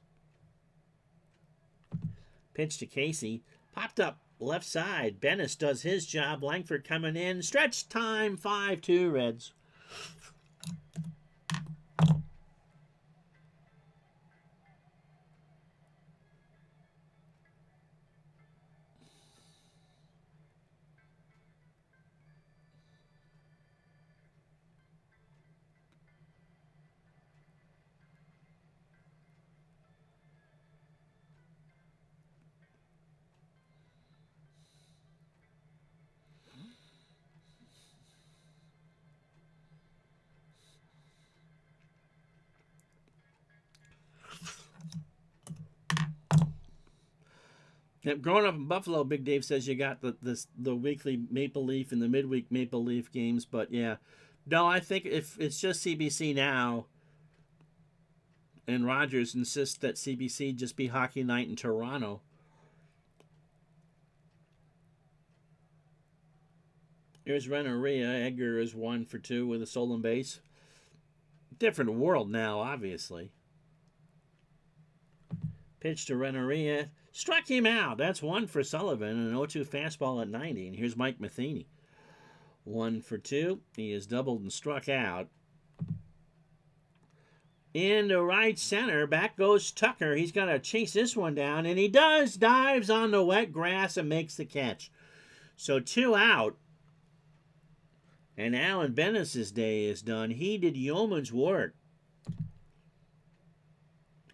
Pitch to Casey. Popped up left side. Bennis does his job. Langford coming in. Stretch time. 5-2 Reds. Growing up in Buffalo, Big Dave says you got the weekly Maple Leaf and the midweek Maple Leaf games, but yeah. No, I think if it's just CBC now, and Rogers insists that CBC just be Hockey Night in Toronto. Here's Renneria. Edgar is 1 for 2 with a stolen base. Different world now, obviously. Pitch to Renneria. Struck him out. That's 1 for Sullivan. An 0-2 fastball at 90. And here's Mike Matheny. 1 for 2. He is doubled and struck out. Into right center. Back goes Tucker. He's going to chase this one down. And he does. Dives on the wet grass and makes the catch. So 2 out. And Alan Bennis' day is done. He did yeoman's work.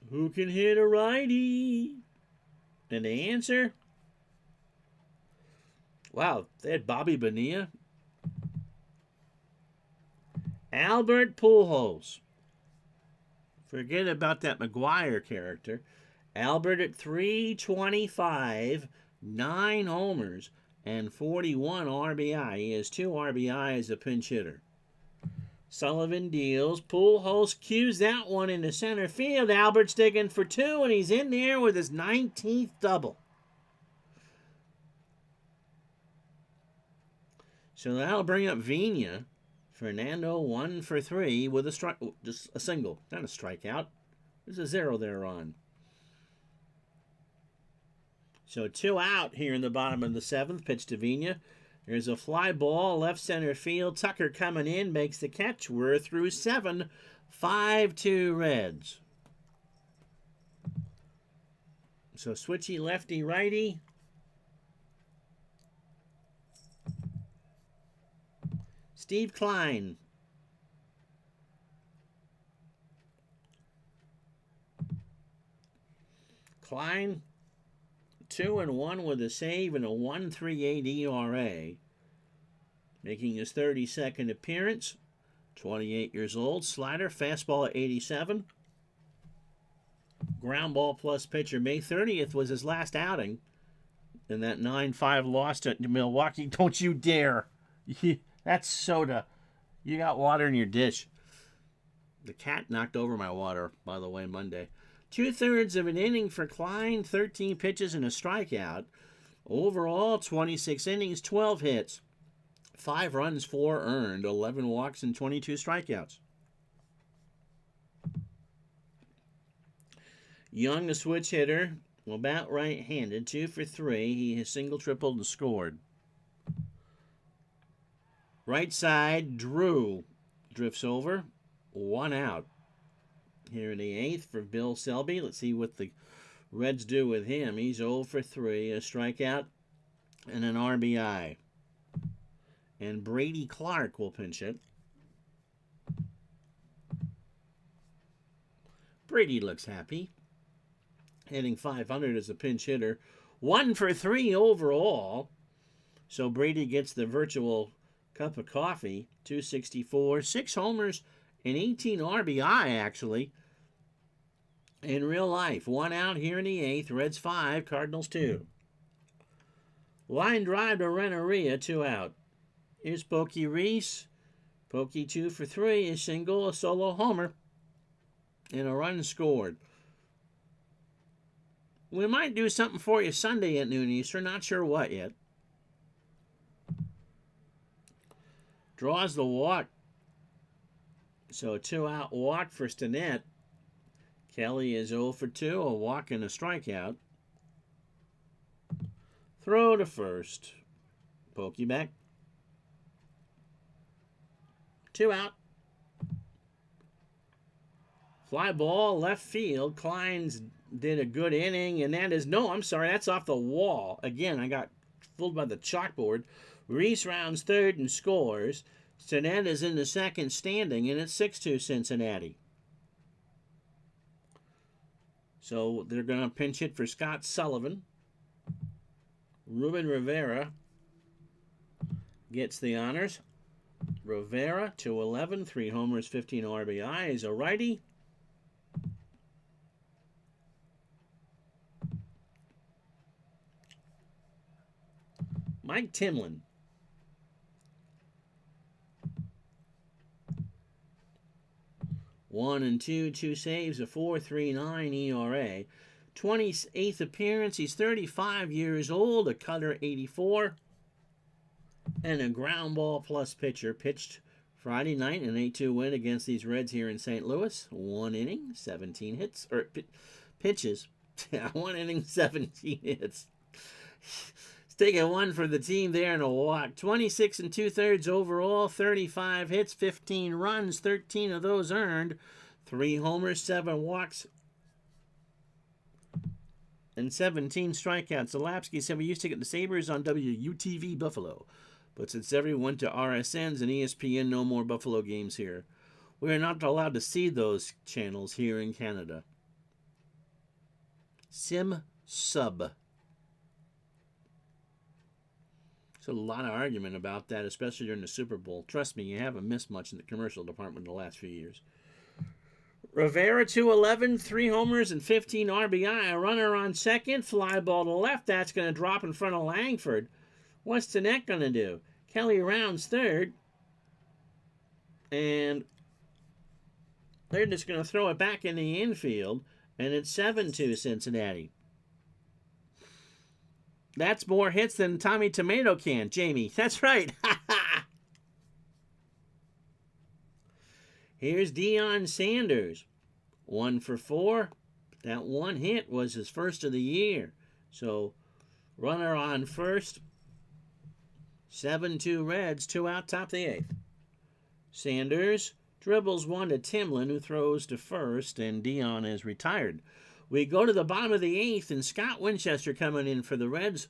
Who can hit a righty? And the answer? Wow, they had Bobby Bonilla. Albert Pujols. Forget about that McGuire character. Albert at 325, 9 homers, and 41 RBI. He has 2 RBI as a pinch hitter. Sullivan deals. Pujols cues that one into center field. Albert's digging for 2, and he's in there with his 19th double. So that'll bring up Vina. Fernando 1 for 3 with a strike, just a single, not a strikeout. There's a 0 there on. So 2 out here in the bottom of the 7th. Pitch to Vina. There's a fly ball, left center field. Tucker coming in, makes the catch. We're through 7. 5-2 Reds. So switchy lefty righty. Steve Klein. Klein, 2-1 with a save and a 1.38 ERA. Making his 32nd appearance. 28 years old. Slider, fastball at 87. Ground ball plus pitcher. May 30th was his last outing. In that 9-5 loss to Milwaukee. Don't you dare. That's soda. You got water in your dish. The cat knocked over my water, by the way, Monday. 2/3 of an inning for Klein. 13 pitches and a strikeout. Overall, 26 innings, 12 hits. 5 runs, 4 earned. 11 walks and 22 strikeouts. Young, a switch hitter. About right-handed. 2 for 3. He has single, tripled, and scored. Right side, Drew drifts over. 1 out. Here in the 8th for Bill Selby. Let's see what the Reds do with him. He's 0 for 3. A strikeout and an RBI. And Brady Clark will pinch it. Brady looks happy. Hitting .500 as a pinch hitter. 1 for 3 overall. So Brady gets the virtual cup of coffee. 264, 6 homers, and 18 RBI, actually. In real life. 1 out here in the 8th. Reds 5, Cardinals 2. Line drive to Renneria, 2 out. Here's Pokey Reese. Pokey 2 for 3, a single, a solo homer, and a run scored. We might do something for you Sunday at noon Eastern. Not sure what yet. Draws the walk. So a 2-out walk for Stinnett. Kelly is 0 for 2, a walk and a strikeout. Throw to first. Pokey back. 2 out. Fly ball, left field. Klein's did a good inning, and that is, no, I'm sorry, that's off the wall. Again, I got fooled by the chalkboard. Reese rounds third and scores. Stinnett is in the second standing, and it's 6-2 Cincinnati. So they're going to pinch hit for Scott Sullivan. Ruben Rivera gets the honors. Rivera, 211, 3 homers, 15 RBI. He's a righty. Mike Timlin. One and two saves, a 4.39 ERA. 28th appearance. He's 35 years old, a cutter 84, and a ground ball plus pitcher. Pitched Friday night, an 8-2 win against these Reds here in St. Louis. 1 inning, 17 hits, or pitches. 1 inning, 17 hits. He's taking one for the team there in a walk. 26 2/3 overall, 35 hits, 15 runs, 13 of those earned. 3 homers, 7 walks, and 17 strikeouts. Zalapsky said we used to get the Sabres on WUTV Buffalo, but since everyone went to RSNs and ESPN, no more Buffalo games here. We are not allowed to see those channels here in Canada. Sim Sub. There's a lot of argument about that, especially during the Super Bowl. Trust me, you haven't missed much in the commercial department in the last few years. Rivera, 211, 3 homers and 15 RBI. A runner on second, fly ball to left. That's going to drop in front of Langford. What's the net going to do? Kelly rounds third. And they're just going to throw it back in the infield. And it's 7-2 Cincinnati. That's more hits than Tommy Tomato can, Jamie. That's right. Here's Deion Sanders. 1 for 4. That one hit was his first of the year. So, runner on first. 7-2 Reds, 2 out, top of the 8th. Sanders dribbles one to Timlin, who throws to first, and Deion is retired. We go to the bottom of the 8th, and Scott Winchester coming in for the Reds.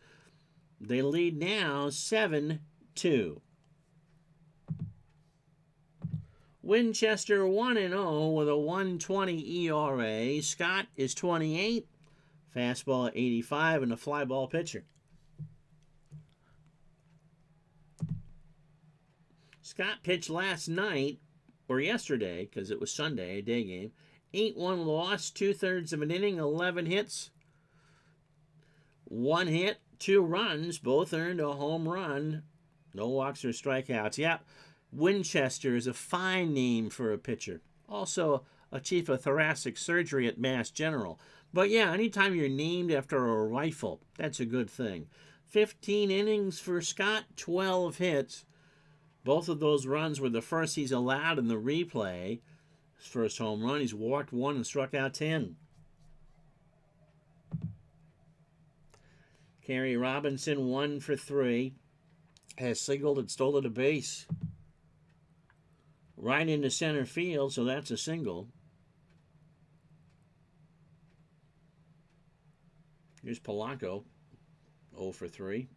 They lead now 7-2. Winchester 1-0 with a 1.20 ERA. Scott is 28, fastball 85, and a fly ball pitcher. Scott pitched last night, or yesterday, because it was Sunday, a day game. 8-1 loss, 2/3 of an inning, 11 hits. 1 hit, 2 runs, both earned a home run. No walks or strikeouts. Yep. Winchester is a fine name for a pitcher. Also a chief of thoracic surgery at Mass General. But yeah, anytime you're named after a rifle, that's a good thing. 15 innings for Scott, 12 hits. Both of those runs were the first he's allowed in the replay. His first home run, he's walked 1 and struck out 10. Kerry Robinson, 1 for 3. Has singled and stolen a base. Right into center field, so that's a single. Here's Polanco, 0 for 3.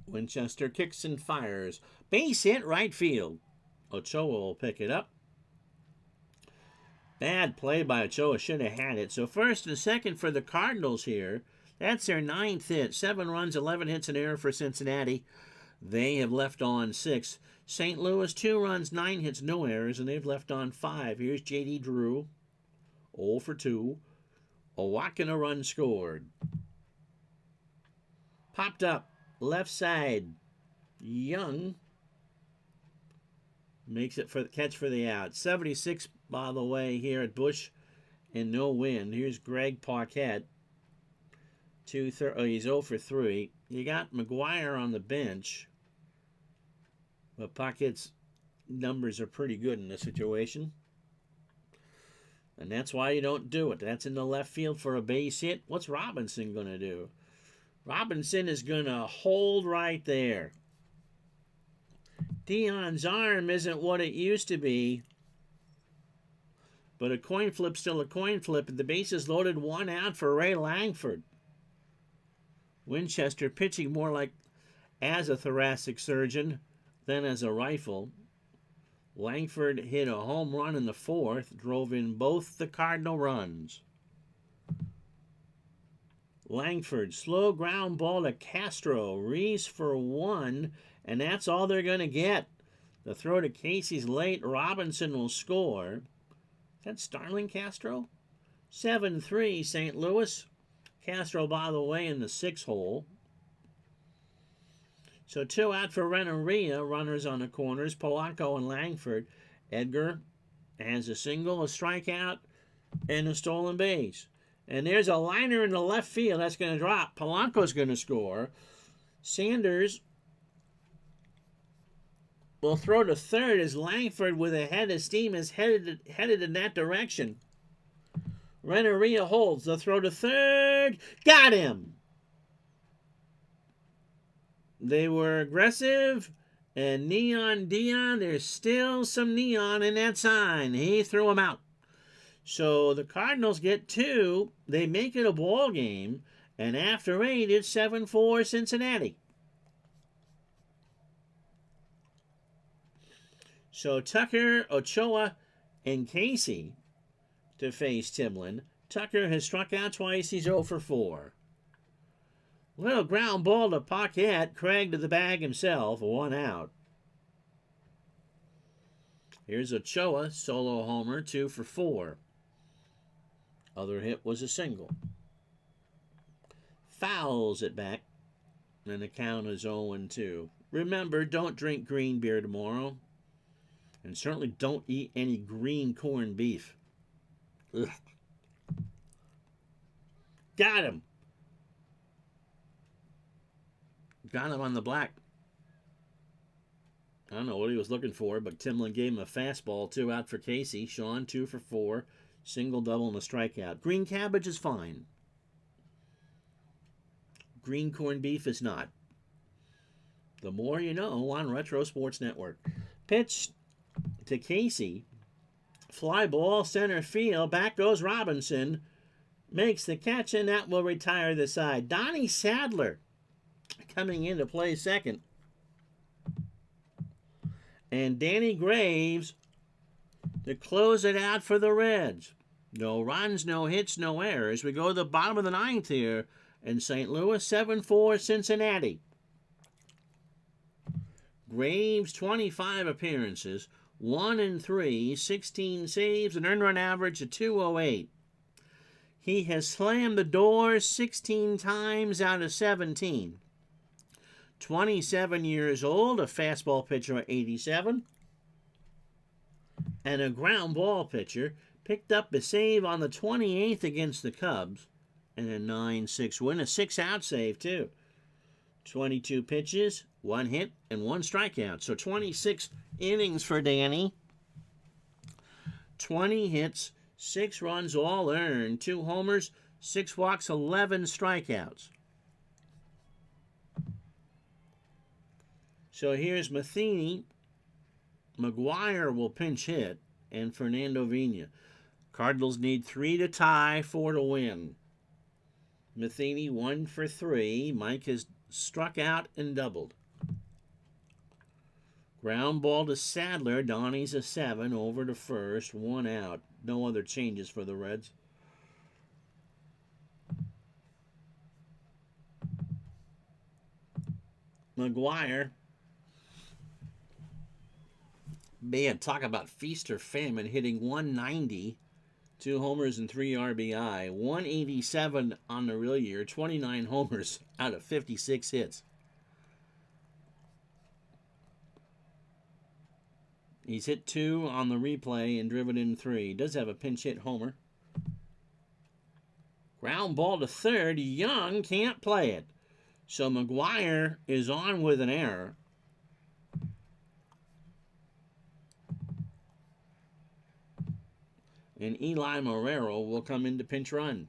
Winchester kicks and fires. Base hit, right field. Ochoa will pick it up. Bad play by Ochoa, should have had it. So first and second for the Cardinals here. That's their 9th hit. 7 runs, 11 hits, and error for Cincinnati. They have left on 6. St. Louis, 2 runs, 9 hits, no errors, and they've left on 5. Here's J.D. Drew, 0 for 2. A walk and a run scored. Popped up, left side. Young makes it for the catch for the out. 76, by the way, here at Busch, and no wind. Here's Greg Paquette. He's 0 for 3. You got McGuire on the bench. But Paquette's numbers are pretty good in this situation. And that's why you don't do it. That's in the left field for a base hit. What's Robinson going to do? Robinson is going to hold right there. Deion's arm isn't what it used to be. But a coin flip's still a coin flip. And the base is loaded, 1 out for Ray Langford. Winchester pitching more like as a thoracic surgeon than as a rifle. Langford hit a home run in the 4th, drove in both the Cardinal runs. Langford, slow ground ball to Castro. Reese for 1, and that's all they're going to get. The throw to Casey's late. Robinson will score. Is that Starling Castro? 7-3 St. Louis. Castro, by the way, in the 6 hole. So 2 out for Renneria. Runners on the corners, Polanco and Langford. Edgar has a single, a strikeout, and a stolen base. And there's a liner in the left field that's going to drop. Polanco's going to score. Sanders will throw to third as Langford, with a head of steam, is headed in that direction. Renneria holds. The throw to third. Got him! They were aggressive. And Neon Dion, there's still some neon in that sign. He threw him out. So the Cardinals get 2. They make it a ball game. And after 8, it's 7-4 Cincinnati. So Tucker, Ochoa, and Casey to face Timlin. Tucker has struck out twice. He's 0 for 4. Little ground ball to Paquette. Craig to the bag himself. 1 out. Here's Ochoa. Solo homer. 2 for 4. Other hit was a single. Fouls it back. And the count is 0-2. Remember, don't drink green beer tomorrow. And certainly don't eat any green corned beef. Ugh. Got him. Got him on the black. I don't know what he was looking for, but Timlin gave him a fastball. 2 out for Casey. Sean, 2 for 4. Single, double, and a strikeout. Green cabbage is fine. Green corned beef is not. The more you know on Retro Sports Network. Pitch to Casey. Fly ball, center field. Back goes Robinson. Makes the catch, and that will retire the side. Donnie Sadler coming in to play second. And Danny Graves to close it out for the Reds. No runs, no hits, no errors. We go to the bottom of the 9th here in St. Louis. 7-4 Cincinnati. Graves, 25 appearances. 1-3, 16 saves, an earned run average of 208. He has slammed the door 16 times out of 17. 27 years old, a fastball pitcher at 87. And a ground ball pitcher. Picked up a save on the 28th against the Cubs. And a 9-6 win, a 6-out save too. 22 pitches, 1 hit, and 1 strikeout. So 26 innings for Danny. 20 hits, 6 runs all earned, 2 homers, 6 walks, 11 strikeouts. So here's Matheny. McGuire will pinch hit, and Fernando Vina. Cardinals need 3 to tie, 4 to win. Matheny 1 for 3. Mike has struck out and doubled. Ground ball to Sadler. Donnie's a 7. Over to first. 1 out. No other changes for the Reds. McGuire. Man, talk about feast or famine. Hitting 190. 2 homers and 3 RBI. 187 on the real year. 29 homers out of 56 hits. He's hit 2 on the replay and driven in 3. He does have a pinch hit homer. Ground ball to third. Young can't play it. So McGuire is on with an error. And Eli Marrero will come in to pinch run.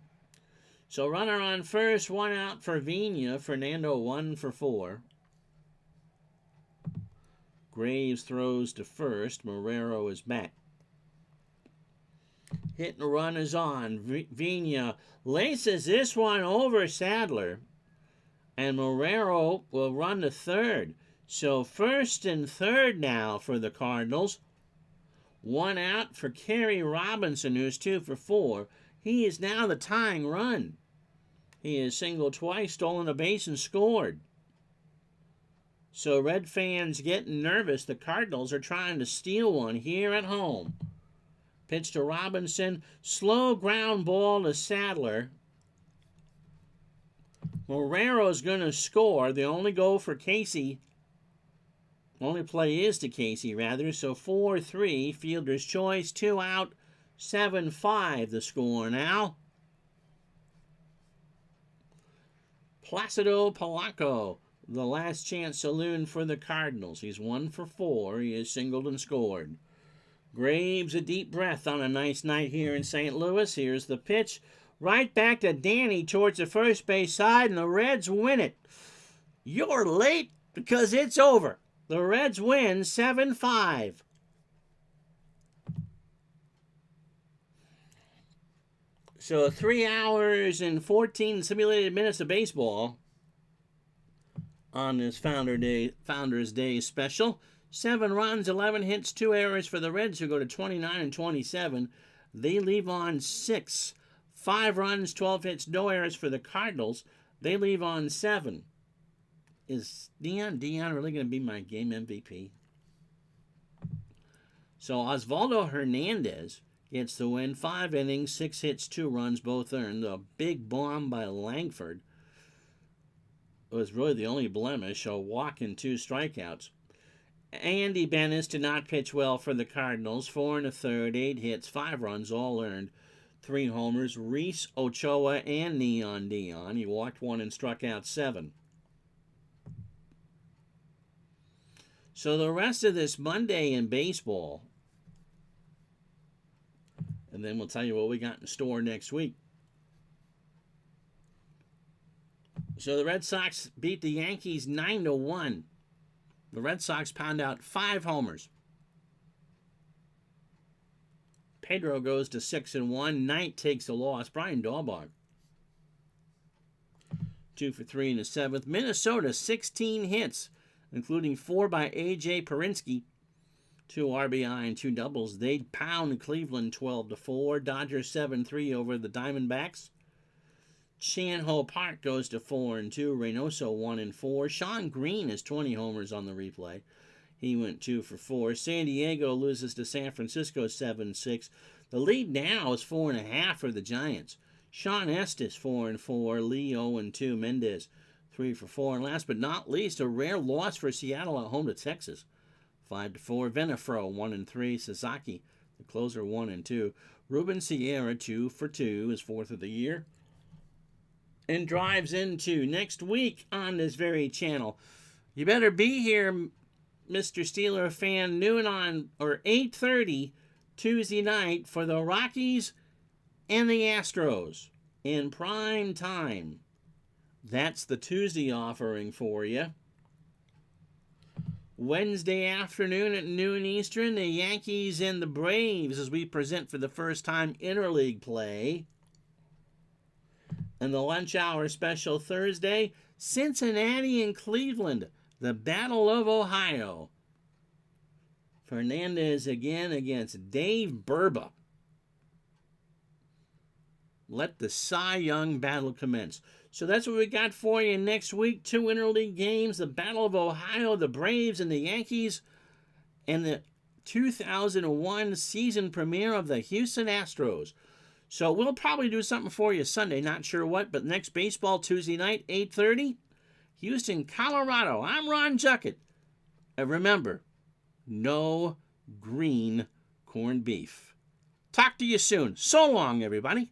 So runner on first, 1 out for Vina. Fernando 1 for 4. Graves throws to first. Marrero is back. Hit and run is on. Vina laces this one over Sadler. And Marrero will run to third. So first and third now for the Cardinals. 1 out for Kerry Robinson, who's 2 for 4. He is now the tying run. He has singled twice, stolen a base, and scored. So Red fans getting nervous. The Cardinals are trying to steal one here at home. Pitch to Robinson. Slow ground ball to Sadler. Marrero's going to score. They only go for Casey Only play is to Casey, rather. So 4-3, fielder's choice, 2 out, 7-5 the score now. Placido Polanco, the last chance saloon for the Cardinals. He's 1 for 4. He has singled and scored. Graves a deep breath on a nice night here in St. Louis. Here's the pitch. Right back to Danny towards the first base side, and the Reds win it. You're late because it's over. The Reds win 7-5. So 3 hours and 14 simulated minutes of baseball on this Founders Day special. 7 runs, 11 hits, 2 errors for the Reds, who go to 29-27. They leave on 6. 5 runs, 12 hits, no errors for the Cardinals. They leave on 7. Is Dion really going to be my game MVP? So Osvaldo Hernandez gets the win. 5 innings, 6 hits, 2 runs, both earned. A big bomb by Langford was really the only blemish. A walk and 2 strikeouts. Andy Bennis did not pitch well for the Cardinals. 4 1/3, 8 hits, 5 runs, all earned. 3 homers. Reese Ochoa and Neon Dion. He walked 1 and struck out 7. So the rest of this Monday in baseball, and then we'll tell you what we got in store next week. So the Red Sox beat the Yankees 9-1. The Red Sox pound out 5 homers. Pedro goes to 6-1. Knight takes a loss. Brian Dahlbach 2 for 3 in the 7th. Minnesota 16 hits, including 4 by A.J. Perinsky. 2 RBI and 2 doubles. They pound Cleveland 12-4. Dodgers 7-3 over the Diamondbacks. Chan-Ho Park goes to 4-2. Reynoso 1-4. Sean Green has 20 homers on the replay. He went 2 for 4. San Diego loses to San Francisco 7-6. The lead now is 4.5 for the Giants. Sean Estes 4-4. Lee 0-2. Mendez 3 for 4. And last but not least, a rare loss for Seattle at home to Texas. 5-4. Venafro 1-3. Sasaki, the closer, 1-2. Ruben Sierra 2 for 2, his 4th of the year. And drives into next week on this very channel. You better be here, Mr. Steeler fan, noon on, or 8:30 Tuesday night for the Rockies and the Astros in prime time. That's the Tuesday offering for you. Wednesday afternoon at noon Eastern, the Yankees and the Braves as we present for the first time interleague play. And the lunch hour special Thursday, Cincinnati and Cleveland, the Battle of Ohio. Fernandez again against Dave Burba. Let the Cy Young battle commence. So that's what we got for you next week. 2 interleague games, the Battle of Ohio, the Braves and the Yankees, and the 2001 season premiere of the Houston Astros. So we'll probably do something for you Sunday, not sure what, but next baseball Tuesday night, 8:30, Houston, Colorado. I'm Ron Juckett. And remember, no green corned beef. Talk to you soon. So long, everybody.